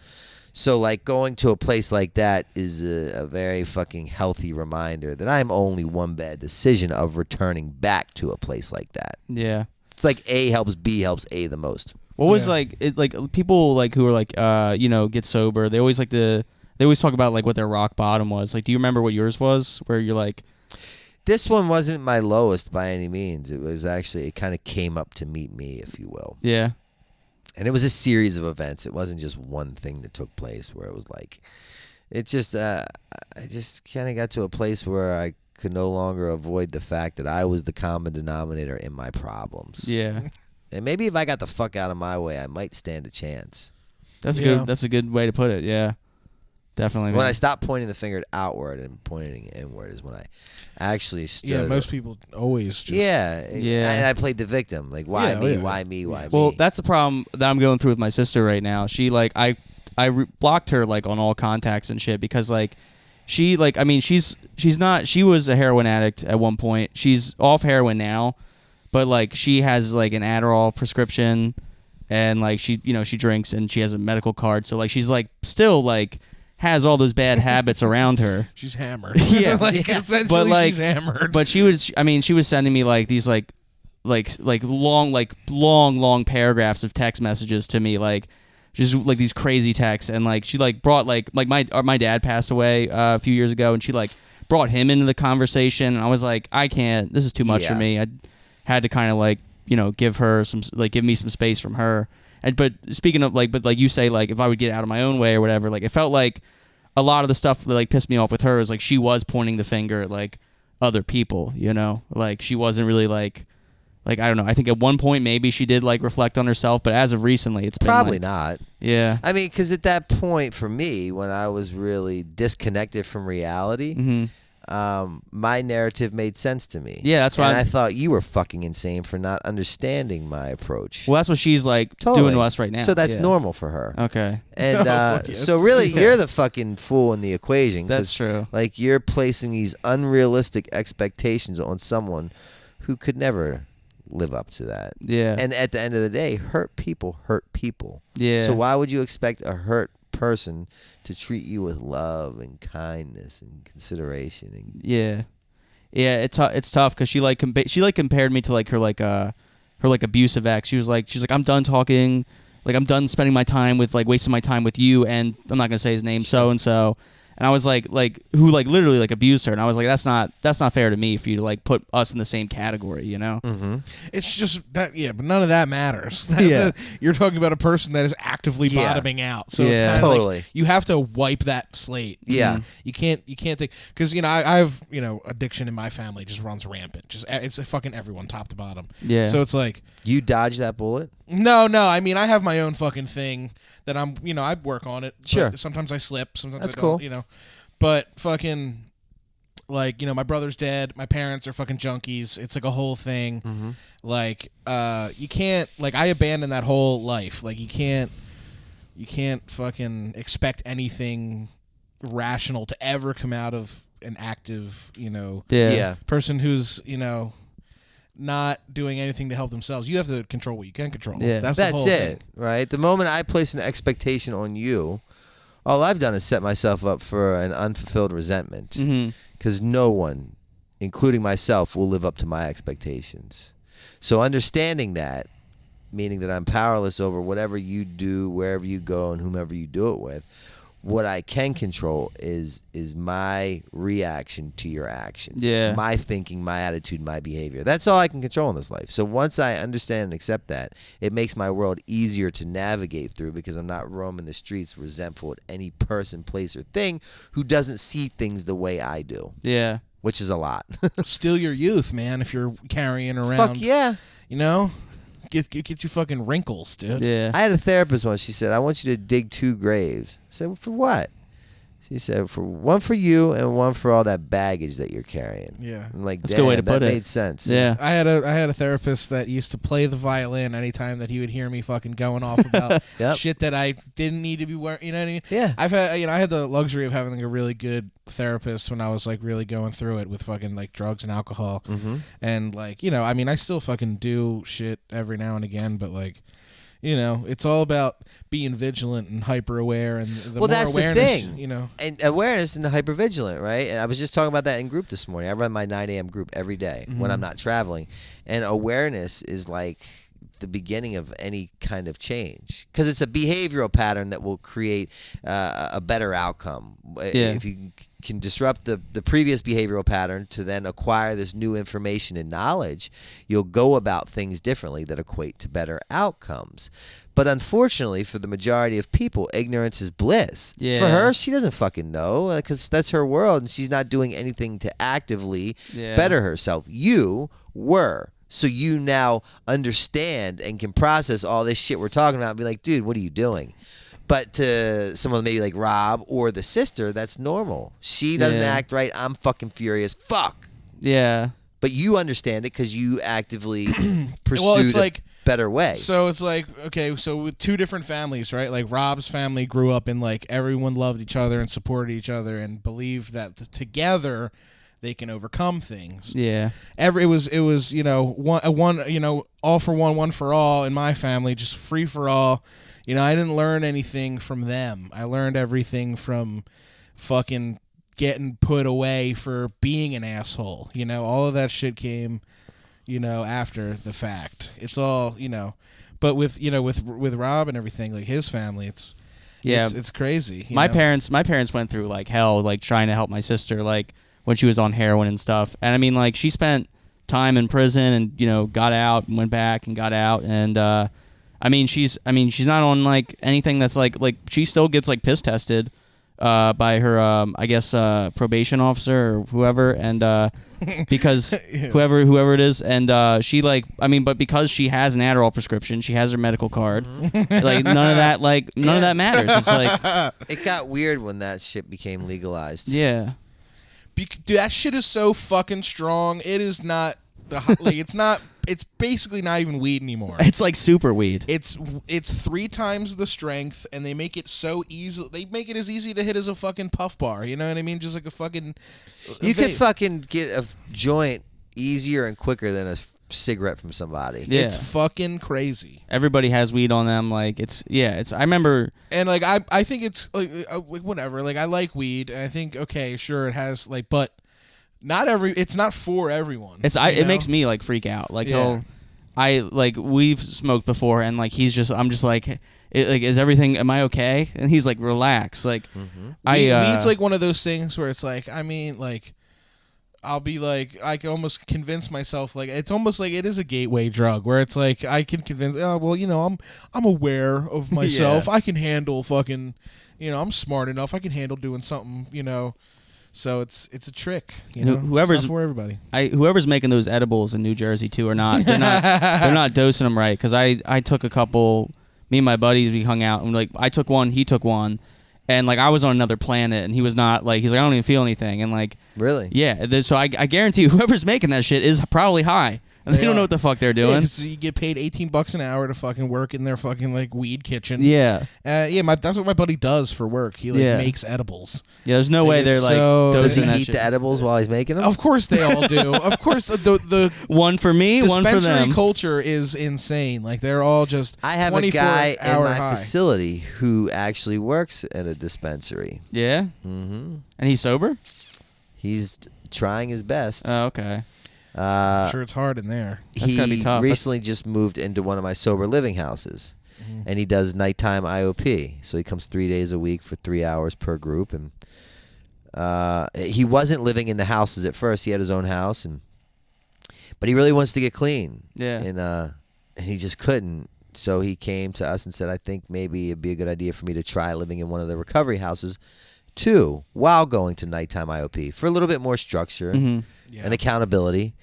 So like going to a place like that is a very fucking healthy reminder that I'm only one bad decision of returning back to a place like that. Yeah. It's like A helps B helps A the most. What was like people like who are like get sober, they always talk about like what their rock bottom was. Like, do you remember what yours was, where you're like... This one wasn't my lowest by any means. It was actually, it kind of came up to meet me, if you will. Yeah. And it was a series of events. It wasn't just one thing that took place where it was like, it just, I just kind of got to a place where I could no longer avoid the fact that I was the common denominator in my problems. Yeah. And maybe if I got the fuck out of my way, I might stand a chance. That's a good way to put it. Yeah. Definitely. When I stopped pointing the finger outward and pointing it inward is when I actually stood. Yeah, most people always just... Yeah. And I played the victim. Like, why me? Why me? Why me? Well, that's the problem that I'm going through with my sister right now. She like I blocked her like on all contacts and shit because like she like, I mean, she's not, she was a heroin addict at one point. She's off heroin now. But like she has like an Adderall prescription, and like she drinks and she has a medical card. So like she's like still like has all those bad habits around her. She's hammered. Yeah, essentially, but like she's hammered. But she was sending me like these like long paragraphs of text messages to me, like just like these crazy texts, and like she like brought like my dad passed away a few years ago, and she like brought him into the conversation, and I was like, I can't. This is too much for me. I had to kind of like give her some, like, give me some space from her. And but speaking of like, but like you say, like, if I would get out of my own way or whatever, like, it felt like a lot of the stuff that like pissed me off with her is like she was pointing the finger at like other people, like she wasn't really like I don't know. I think at one point maybe she did like reflect on herself, but as of recently, it's been probably like, not. Yeah. I mean, because at that point for me, when I was really disconnected from reality, my narrative made sense to me. Yeah, that's why I thought you were fucking insane for not understanding my approach. Well, that's what she's like doing to us right now. So that's normal for her. Okay. And so really, you're the fucking fool in the equation. That's true. Like, you're placing these unrealistic expectations on someone who could never live up to that. Yeah. And at the end of the day, hurt people hurt people. Yeah. So why would you expect a hurt person to treat you with love and kindness and consideration? And yeah, it's tough because she like compared me to like her abusive ex. She's like I'm done talking, like I'm done spending my time with, like, wasting my time with you, and I'm not gonna say his name, so and so. And I was like who like literally like abused her, and I was like, that's not fair to me for you to like put us in the same category, Mm-hmm. It's just that, but none of that matters. Yeah. You're talking about a person that is actively bottoming out, so it's kind of totally. like you have to wipe that slate. Yeah. You can't think, because I have addiction in my family just runs rampant. Just it's fucking everyone top to bottom. Yeah. So it's like, You dodged that bullet? no. I mean, I have my own fucking thing that I'm, I work on it. Sure. But sometimes I slip. Sometimes That's I don't, cool. But fucking, like, my brother's dead. My parents are fucking junkies. It's like a whole thing. Mm-hmm. Like, you can't, like, I abandoned that whole life. Like, you can't fucking expect anything rational to ever come out of an active, person who's, not doing anything to help themselves. You have to control what you can control. Yeah. That's it, the whole thing. right? The moment I place an expectation on you, all I've done is set myself up for an unfulfilled resentment. Because no one, including myself, will live up to my expectations. So understanding that, meaning that I'm powerless over whatever you do, wherever you go, and whomever you do it with, what I can control is my reaction to your action. Yeah. My thinking, my attitude, my behavior. That's all I can control in this life. So once I understand and accept that, it makes my world easier to navigate through, because I'm not roaming the streets resentful at any person, place, or thing who doesn't see things the way I do. Yeah. Which is a lot. Still your youth, man, if you're carrying around. Fuck yeah. Get you fucking wrinkles, dude. Yeah. I had a therapist once. She said, I want you to dig 2 graves. I said, for what? She said, for one for you and one for all that baggage that you're carrying. Yeah. I'm like, That's a good way to put that it. made sense. Yeah. I had a therapist that used to play the violin anytime that he would hear me fucking going off about Yep. shit that I didn't need to be wearing. You know what I mean? Yeah. I've had I had the luxury of having like a really good therapist when I was like really going through it with fucking like drugs and alcohol. Mm-hmm. And like, I mean, I still fucking do shit every now and again, but like, it's all about being vigilant and hyper aware, and the more that's awareness, the thing. And awareness and hypervigilant, right? And I was just talking about that in group this morning. I run my 9 a.m. group every day when I'm not traveling. And awareness is like the beginning of any kind of change, because it's a behavioral pattern that will create a better outcome. Yeah. If you can disrupt the previous behavioral pattern to then acquire this new information and knowledge, you'll go about things differently that equate to better outcomes. But unfortunately, for the majority of people, ignorance is bliss. Yeah. For her, she doesn't fucking know, because that's her world, and she's not doing anything to actively better herself. You were. So you now understand and can process all this shit we're talking about and be like, dude, what are you doing? But to someone maybe like Rob or the sister, that's normal. She doesn't act right. I'm fucking furious. Fuck. Yeah. But you understand it because you actively pursued a better way. So it's like, okay, so with 2 different families, right? Like Rob's family grew up in like everyone loved each other and supported each other and believed that together they can overcome things. Yeah. It was one all for one for all in my family, just free for all. I didn't learn anything from them. I learned everything from fucking getting put away for being an asshole. All of that shit came, after the fact. It's all, but with Rob and everything, like his family, it's crazy. My parents went through like hell, like trying to help my sister, like when she was on heroin and stuff. And I mean, like she spent time in prison and got out and went back and got out and she's not on like anything that's like she still gets like piss tested by her I guess probation officer or whoever and because whoever it is and she but because she has an Adderall prescription, she has her medical card, like none of that matters. It's like it got weird when that shit became legalized. Yeah. Dude, that shit is so fucking strong. It is not it's basically not even weed anymore. It's like super weed. It's 3 times the strength, and they make it so easy. They make it as easy to hit as a fucking puff bar. You know what I mean? Just like a fucking. You could fucking get a joint easier and quicker than a cigarette from somebody. Yeah. It's fucking crazy. Everybody has weed on them. Like it's. I remember. And like I think it's like whatever. Like I like weed, and I think okay, sure, it has like, but. It's not for everyone. It makes me like freak out. Like we've smoked before and like I'm just like is everything, am I okay? And he's like, relax. Like weed's like one of those things where it's like, I mean, like I'll be like, I can almost convince myself, like it's almost like it is a gateway drug where it's like I can convince, I'm aware of myself. I can handle fucking, I'm smart enough. I can handle doing something, So it's a trick, Whoever's it's not for everybody. Whoever's making those edibles in New Jersey too, or not, they're not dosing them right. Because I took a couple. Me and my buddies, we hung out and like I took one, he took one, and like I was on another planet and he was not. Like he's like, I don't even feel anything, and like really, yeah. So I guarantee you, whoever's making that shit is probably high. And they don't know what the fuck they're doing. Yeah, you get paid $18 an hour to fucking work in their fucking like weed kitchen. Yeah. That's what my buddy does for work. He makes edibles. Yeah, there's no way they're like Does he dosing that eat shit. the edibles while he's making them? Of course they all do. Of course the one for me, one for them. Dispensary culture is insane. Like they're all just. I have a guy in my high. facility who actually works at a dispensary. Yeah. Mm-hmm. And he's sober. He's trying his best. Oh, okay. I'm sure it's hard in there. That's gotta be tough. Recently just moved into one of my sober living houses, and he does nighttime IOP. So he comes 3 days a week for 3 hours per group, and he wasn't living in the houses at first. He had his own house, but he really wants to get clean. Yeah, and he just couldn't. So he came to us and said, "I think maybe it'd be a good idea for me to try living in one of the recovery houses, too, while going to nighttime IOP for a little bit more structure and accountability."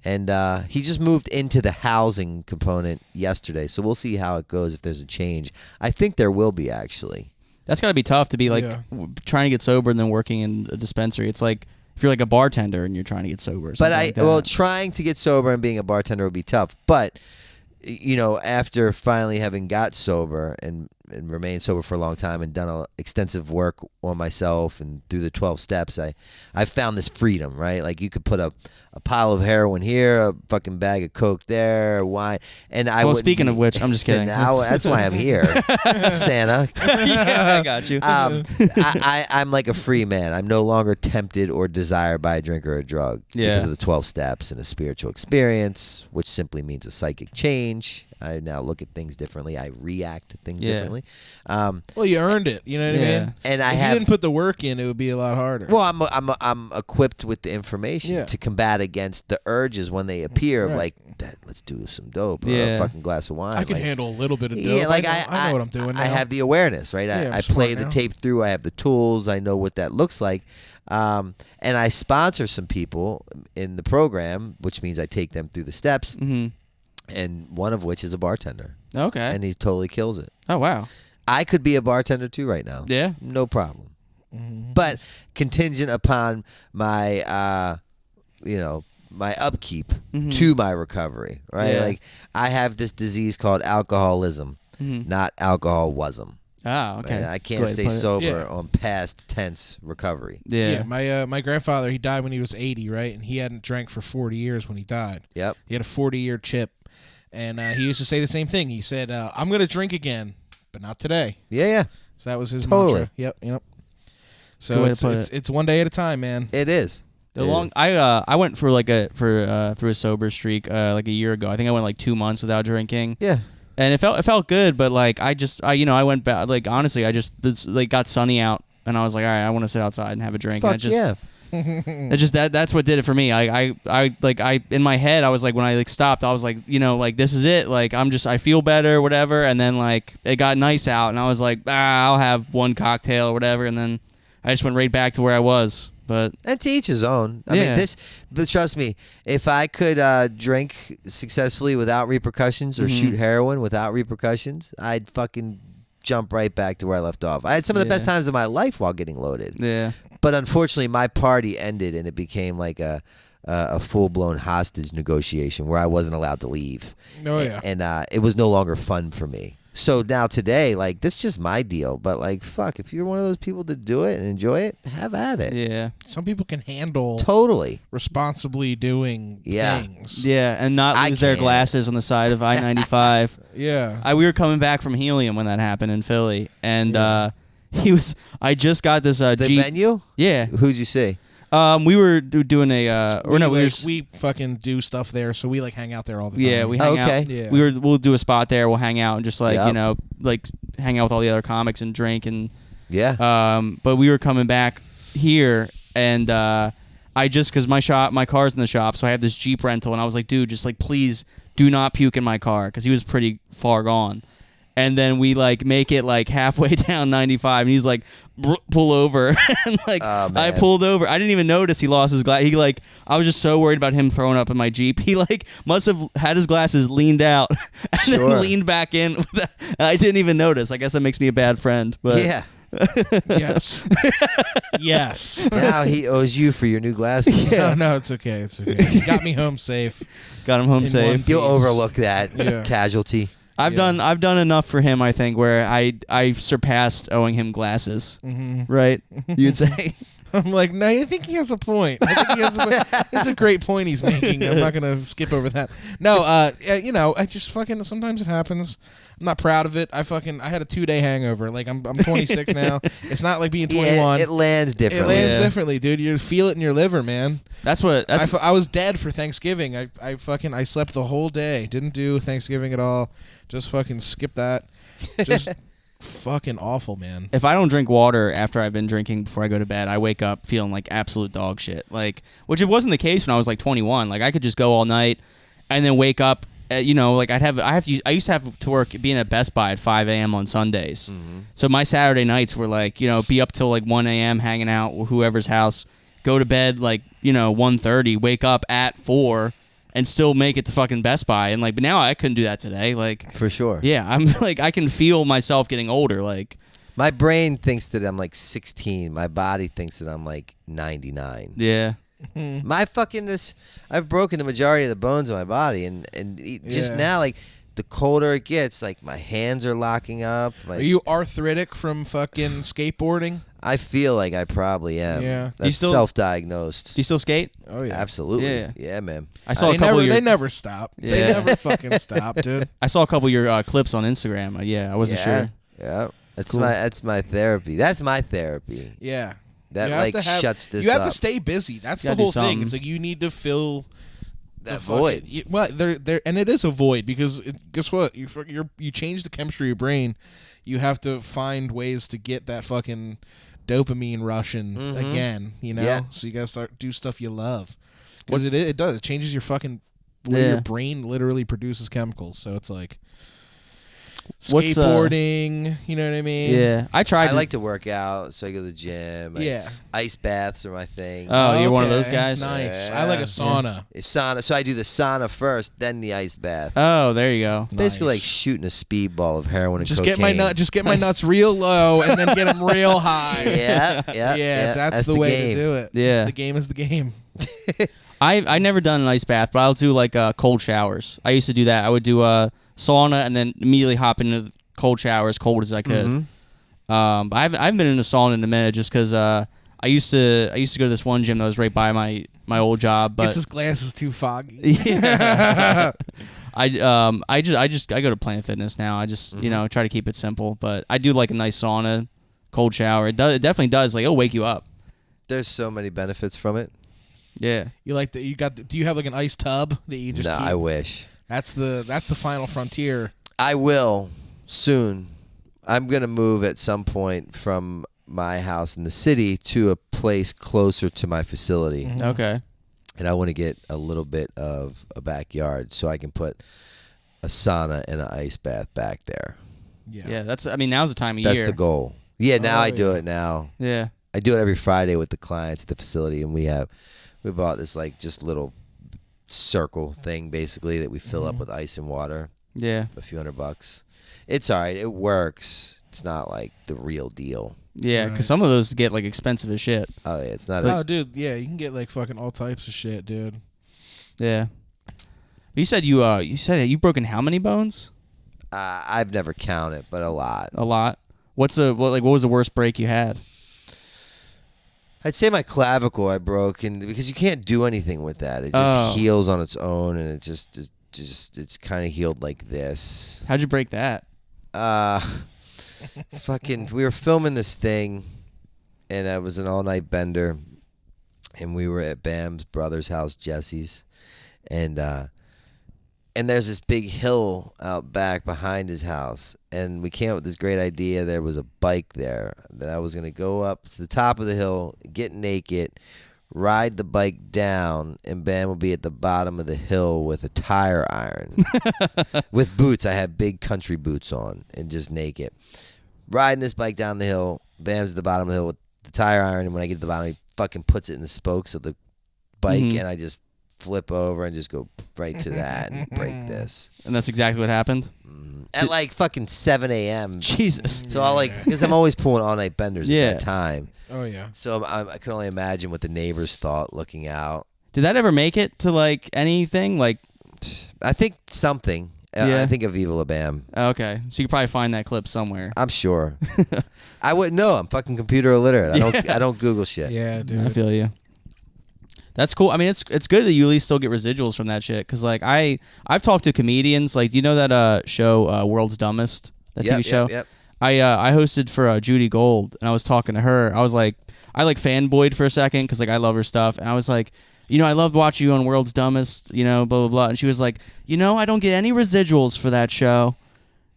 And he just moved into the housing component yesterday, so we'll see how it goes if there's a change. I think there will be, actually. That's got to be tough to be like trying to get sober and then working in a dispensary. It's like if you're like a bartender and you're trying to get sober. But trying to get sober and being a bartender would be tough. But after finally having got sober and remained sober for a long time and done extensive work on myself and through the 12 steps, I found this freedom, right? Like you could put a pile of heroin here, a fucking bag of coke there, wine, and speaking of which, I'm just kidding. That's why I'm here, Santa. Yeah, I got you. I'm like a free man. I'm no longer tempted or desired by a drink or a drug because of the 12 steps and a spiritual experience, which simply means a psychic change. I now look at things differently. I react to things differently. Well, you earned it. You know what I mean? And if you didn't put the work in, it would be a lot harder. Well, I'm equipped with the information to combat against the urges when they appear of like, let's do some dope or a fucking glass of wine. I can handle a little bit of dope. Yeah, like I know what I'm doing now. I have the awareness, right? I play the tape through. I have the tools. I know what that looks like. And I sponsor some people in the program, which means I take them through the steps. Mm-hmm. And one of which is a bartender. Okay. And he totally kills it. Oh, wow. I could be a bartender too right now. Yeah. No problem. Mm-hmm. But contingent upon my, my upkeep to my recovery, right? Yeah. Like I have this disease called alcoholism, not alcoholism. Ah, okay. Right? I can't stay sober on past tense recovery. Yeah. My grandfather, he died when he was 80, right? And he hadn't drank for 40 years when he died. Yep. He had a 40-year chip. And he used to say the same thing. He said, I'm going to drink again, but not today. Yeah. So that was his Totally. mantra. Yep. So it's one day at a time, man. It is. I went for through a sober streak like a year ago. I think I went like 2 months without drinking. Yeah. And it felt good, but like I went back. Like honestly, I just got sunny out, and I was like, all right, I want to sit outside and have a drink. Fuck and it just, yeah. That's what did it for me. I in my head I was like, when I like stopped, I was like, like this is it. Like I feel better, whatever. And then like it got nice out, and I was like, I'll have one cocktail or whatever. And then I just went right back to where I was. But and to each his own. I mean, but trust me, if I could drink successfully without repercussions or shoot heroin without repercussions, I'd fucking jump right back to where I left off. I had some of the best times of my life while getting loaded. Yeah. But unfortunately, my party ended, and it became like a full-blown hostage negotiation where I wasn't allowed to leave. Oh, yeah. And it was no longer fun for me. So now today, like, this is just my deal. But, like, fuck, if you're one of those people that do it and enjoy it, have at it. Yeah. Some people can handle Totally responsibly doing things. Yeah, and not lose their glasses on the side of I-95. Yeah. We were coming back from Helium when that happened in Philly, and I just got this the Jeep. venue? Yeah. Who'd you see? We were doing we fucking do stuff there, so we like hang out there all the time. Yeah, we hang out. Yeah. We'll do a spot there. We'll hang out and just like Yep. like hang out with all the other comics and drink and But we were coming back here, and I just because my car's in the shop, so I have this Jeep rental, and I was like, dude, just like please do not puke in my car because he was pretty far gone. And then we like make it like halfway down 95, and he's like, pull over. And like I pulled over. I didn't even notice he lost his glass. He like I was just so worried about him throwing up in my Jeep. He like must have had his glasses leaned out and then leaned back in. And I didn't even notice. I guess that makes me a bad friend. But Yeah. Yes. Yes. Now he owes you for your new glasses. No, it's okay. It's okay. He got me home safe. got him home In safe. one You'll piece. overlook that casualty. I've done enough for him, I think, where I surpassed owing him glasses. Right? You'd say. I'm like, no, I think he has a point. I think he has a point. It's a great point he's making. I'm not gonna skip over that. No, I just fucking sometimes it happens. I'm not proud of it. I had a 2-day hangover. Like I'm 26 now. It's not like being 21. Yeah, it lands differently. It lands differently, dude. You feel it in your liver, man. I I was dead for Thanksgiving. I slept the whole day. Didn't do Thanksgiving at all. Just fucking skipped that. Just fucking awful, man. If I don't drink water after I've been drinking before I go to bed, I wake up feeling like absolute dog shit. Like, which it wasn't the case when I was like 21. Like I could just go all night and then wake up. Like I used to have to work being at Best Buy at 5 a.m. on Sundays. So my Saturday nights were like, be up till like 1 a.m. hanging out with whoever's house, go to bed like, 1:30, wake up at 4 and still make it to fucking Best Buy. And like, but now I couldn't do that today. Like, For sure. yeah, I'm like, I can feel myself getting older. Like, My brain thinks that I'm like 16. My body thinks that I'm like 99. yeah. My fucking I've broken the majority of the bones in my body, and just now, like the colder it gets, like my hands are locking up. Are you arthritic from fucking skateboarding? I feel like I probably am. Yeah. That's self-diagnosed. Do you still skate? Oh yeah, Absolutely. Yeah. Man. I saw a couple of your, They never stop. Yeah. They never fucking stop, dude. I saw a couple of your clips on Instagram. I wasn't sure. Yeah. That's cool. That's my therapy. That's my therapy. Yeah. That like shuts this up. You have to stay busy. That's the gotta do whole thing. something. It's like you need to fill That void. Well, there, and it is a void because guess what? You change the chemistry of your brain. You have to find ways to get that fucking dopamine rushing again. Yeah. So you gotta start do stuff you love because it does. It changes your fucking way your brain literally produces chemicals. So it's like. Skateboarding, you know what I mean? Yeah, I like to work out, so I go to the gym. Ice baths are my thing. Oh, you're one of those guys? Nice. Yeah. I like a sauna. It's sauna, so I do the sauna first, then the ice bath. Oh, there you go. It's basically like shooting a speedball of heroin and Just cocaine. get my nuts real low and then get them real high. Yeah. That's the way to do it. Yeah. The game is the game. I never done an ice bath, but I'll do like cold showers. I used to do that. I would do a sauna and then immediately hop into the cold shower as cold as I could. But I haven't been in a sauna in a minute just because I used to go to this one gym that was right by my old job. But His glass is too foggy. Yeah. I go to Planet Fitness now. I just try to keep it simple. But I do like a nice sauna, cold shower. It definitely does. Like it'll wake you up. There's so many benefits from it. Yeah. You like that? Do you have like an ice tub that you just? No, keep? I wish. That's the final frontier. I will soon. I'm gonna move at some point from my house in the city to a place closer to my facility. Okay. And I want to get a little bit of a backyard so I can put a sauna and an ice bath back there. Yeah, that's. I mean, now's the time of That's year. the goal. Yeah, now I do it now. Yeah. I do it every Friday with the clients at the facility, and we bought this like just little circle thing basically that we fill up with ice and water. Yeah. A few $100. It's all right. It works. It's not like the real deal. Yeah, because some of those get like expensive as shit. Oh yeah, it's not. Oh, dude, yeah, you can get like fucking all types of shit, dude. Yeah. But you said you've broken how many bones? I've never counted, but a lot. A lot. What was the worst break you had? I'd say my clavicle I broke, and because you can't do anything with that, it just heals on its own, and it's kind of healed like this. How'd you break that? Fucking, we were filming this thing, and it was an all-night bender, and we were at Bam's brother's house, Jesse's, and there's this big hill out back behind his house, and we came up with this great idea. There was a bike there that I was going to go up to the top of the hill, get naked, ride the bike down, and Bam will be at the bottom of the hill with a tire iron. With boots. I had big country boots on and just naked. Riding this bike down the hill, Bam's at the bottom of the hill with the tire iron, and when I get to the bottom, he fucking puts it in the spokes of the bike, and I just flip over and just go right to that and break this. And that's exactly what happened? At like fucking 7 a.m. Jesus. So I'll because I'm always pulling all-night benders at that time. Oh, yeah. So I could only imagine what the neighbors thought looking out. Did that ever make it to like anything? Like, I think something. Yeah. I think of Viva La Bam. Okay. So you could probably find that clip somewhere. I'm sure. I wouldn't know. I'm fucking computer illiterate. I don't Google shit. Yeah, dude. I feel you. That's cool. I mean, it's good that you at least still get residuals from that shit. Cause like I've talked to comedians. Like, you know that show World's Dumbest, that TV show. Yep. I hosted for Judy Gold, and I was talking to her. I was like, I like fanboyed for a second because like I love her stuff, and I was like, you know, I loved watching you on World's Dumbest, you know, blah blah blah. And she was like, you know, I don't get any residuals for that show.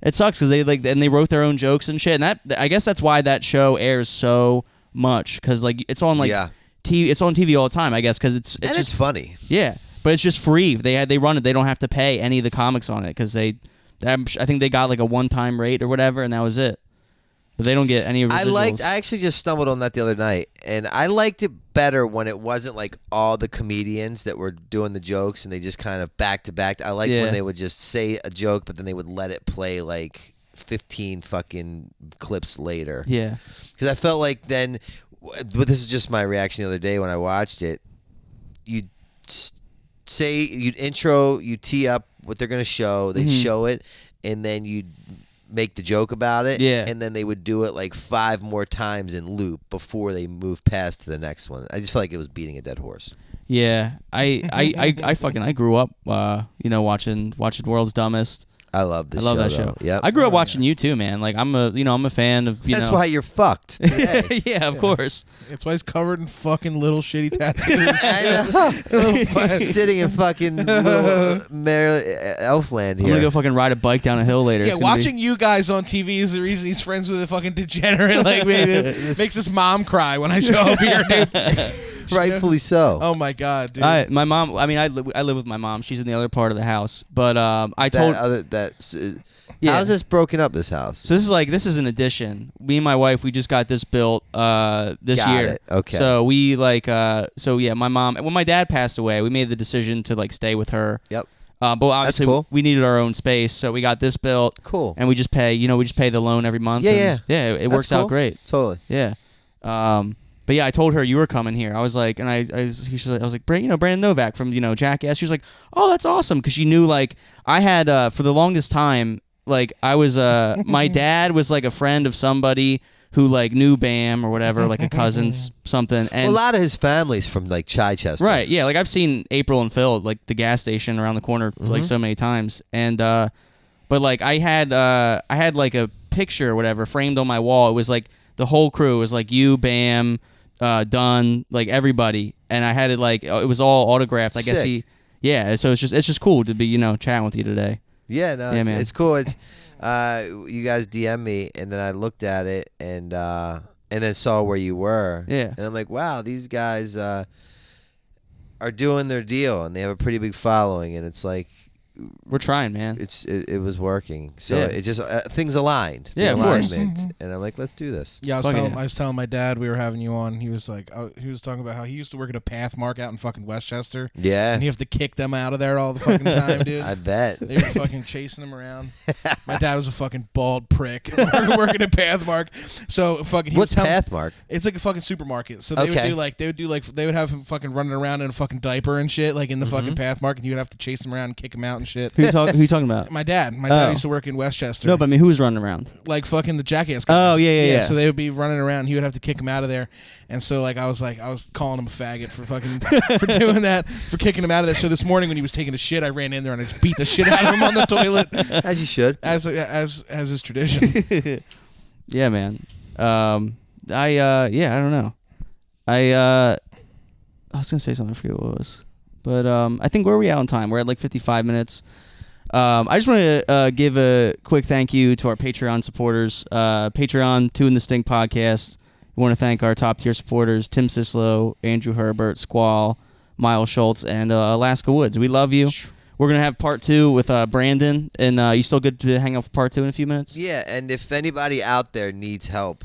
It sucks because they wrote their own jokes and shit, and that I guess that's why that show airs so much because like it's on like. Yeah. It's on TV all the time, I guess, because it's just funny. Yeah, but it's just free. They run it. They don't have to pay any of the comics on it because I think they got like a one-time rate or whatever, and that was it. But they don't get any residuals. I actually just stumbled on that the other night, and I liked it better when it wasn't like all the comedians that were doing the jokes and they just kind of back to back. I liked when they would just say a joke, but then they would let it play like 15 fucking clips later. Yeah, because I felt like then. But this is just my reaction the other day when I watched it. You'd intro, you tee up what they're going to show, they'd show it, and then you'd make the joke about it, and then they would do it like 5 more times in loop before they move past to the next one. I just felt like it was beating a dead horse. Yeah, I grew up, watching World's Dumbest. I love this. I love that show. Yep. I grew up watching you too, man. Like I'm a fan of. That's why you're fucked today. Yeah, of course. That's why he's covered in fucking little shitty tattoos. I know. Sitting in fucking little Elfland here. I'm gonna go fucking ride a bike down a hill later. Yeah, watching you guys on TV is the reason he's friends with a fucking degenerate like me. It makes his mom cry when I show up here, dude. Rightfully so. Oh my god, dude. My mom. I mean, I live with my mom. She's in the other part of the house. But how's this broken up? This house. So this is an addition. Me and my wife, we just got this built this year. It. Okay. So we my mom. When my dad passed away, we made the decision to like stay with her. Yep. But obviously That's cool. we needed our own space, so we got this built. Cool. And we just pay the loan every month. Yeah. It works out great. Totally. Yeah. But yeah, I told her you were coming here. I was like, and I was like, Brandon Novak from Jackass. She was like, oh, that's awesome, because she knew like I had for the longest time, like I was my dad was like a friend of somebody who like knew Bam or whatever, like a cousin's something. And a lot of his family's from like Chichester. Right? Yeah, like I've seen April and Phil like the gas station around the corner like so many times, and but like I had like a picture or whatever framed on my wall. It was like the whole crew. It was like you, Bam. Dunn, like everybody, and I had it like it was all autographed. I guess so it's just cool to be chatting with you today. Yeah, no, it's cool. It's you guys DM me, and then I looked at it, and and then saw where you were. Yeah. And I'm like, wow, these guys are doing their deal, and they have a pretty big following, and it's like We're trying, man. it was working. So Yeah. it just things aligned. Yeah, the of course. alignment. And I'm like, let's do this. Yeah, Fuck I yeah. was telling my dad we were having you on. He was like, he was talking about how he used to work at a Pathmark out in fucking Westchester. Yeah, And you have to kick them out of there all the fucking time, dude. I bet. They were fucking chasing him around. My dad was a fucking bald prick working at Pathmark. So fucking. He What's was telling- Pathmark? It's like a fucking supermarket. So they Okay. would have him fucking running around in a fucking diaper and shit, like in the fucking Pathmark, and you would have to chase him around and kick him out and shit. Who you talking about? My dad. My dad Oh. used to work in Westchester. No, but I mean, who was running around? Like fucking the jackass guys. Oh, yeah. So they would be running around. He would have to kick him out of there. And so like I was calling him a faggot for fucking for doing that, for kicking him out of there. So this morning when he was taking a shit, I ran in there and I just beat the shit out of him on the toilet, As you should. as is tradition. Yeah, man. I don't know. I was gonna say something. I forget what it was, but I think where are we at on time? We're at like 55 minutes. I just want to give a quick thank you to our Patreon supporters. Patreon, Two in the Stink podcast. We want to thank our top tier supporters: Tim Sislow, Andrew Herbert, Squall, Miles Schultz, and Alaska Woods. We love you. We're gonna have part 2 with Brandon, and you still good to hang out for part 2 in a few minutes? Yeah, and if anybody out there needs help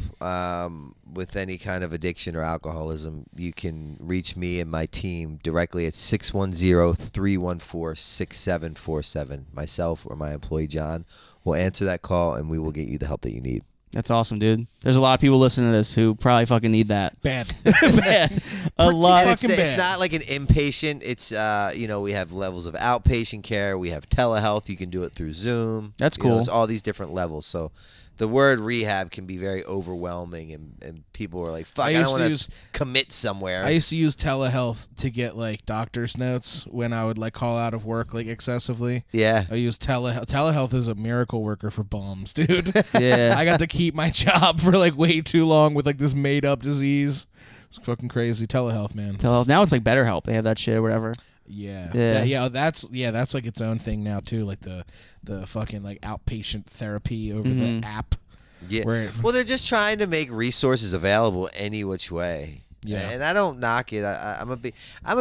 with any kind of addiction or alcoholism, you can reach me and my team directly at 610-314-6747. Myself or my employee John will answer that call, and we will get you the help that you need. That's awesome, dude. There's a lot of people listening to this who probably fucking need that. Bad. Bad. A lot. And fucking it's bad. not like an inpatient. It's we have levels of outpatient care. We have telehealth. You can do it through Zoom. That's You know, cool. it's all these different levels. So the word rehab can be very overwhelming, and people are like, "Fuck, I used don't to want use- to commit somewhere." I used to use telehealth to get like doctor's notes when I would like call out of work like excessively. Yeah. I use telehealth. Telehealth is a miracle worker for bums, dude. Yeah. I got to keep my job for like way too long with like this made up disease. It's fucking crazy. Telehealth, man. Telehealth. Now it's like BetterHelp. They have that shit or whatever. Yeah. Yeah. That's like its own thing now too. Like the fucking like outpatient therapy over the app. Yeah. Where- Well, they're just trying to make resources available any which way. Yeah. And I don't knock it. I'm a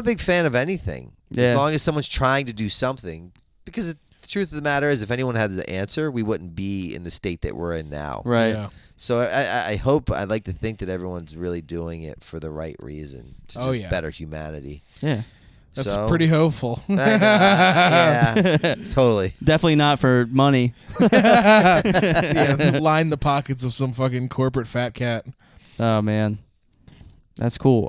big fan of anything. Yeah. As long as someone's trying to do something. Because the truth of the matter is, if anyone had the answer, we wouldn't be in the state that we're in now. Right. Yeah. So I'd like to think that everyone's really doing it for the right reason. To Oh, just yeah. better humanity. Yeah. That's So- pretty hopeful. Yeah, totally. Definitely not for money. Yeah, line the pockets of some fucking corporate fat cat. Oh man, that's cool.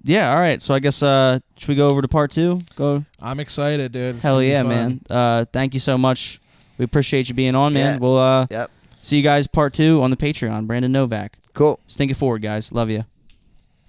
Yeah. All right. So I guess should we go over to part 2? Go. I'm excited, dude. It's Hell gonna be yeah, fun. man. Thank you so much. We appreciate you being on, man. Yeah. We'll Yep. see you guys part 2 on the Patreon. Brandon Novak. Cool. Stink it forward, guys. Love you.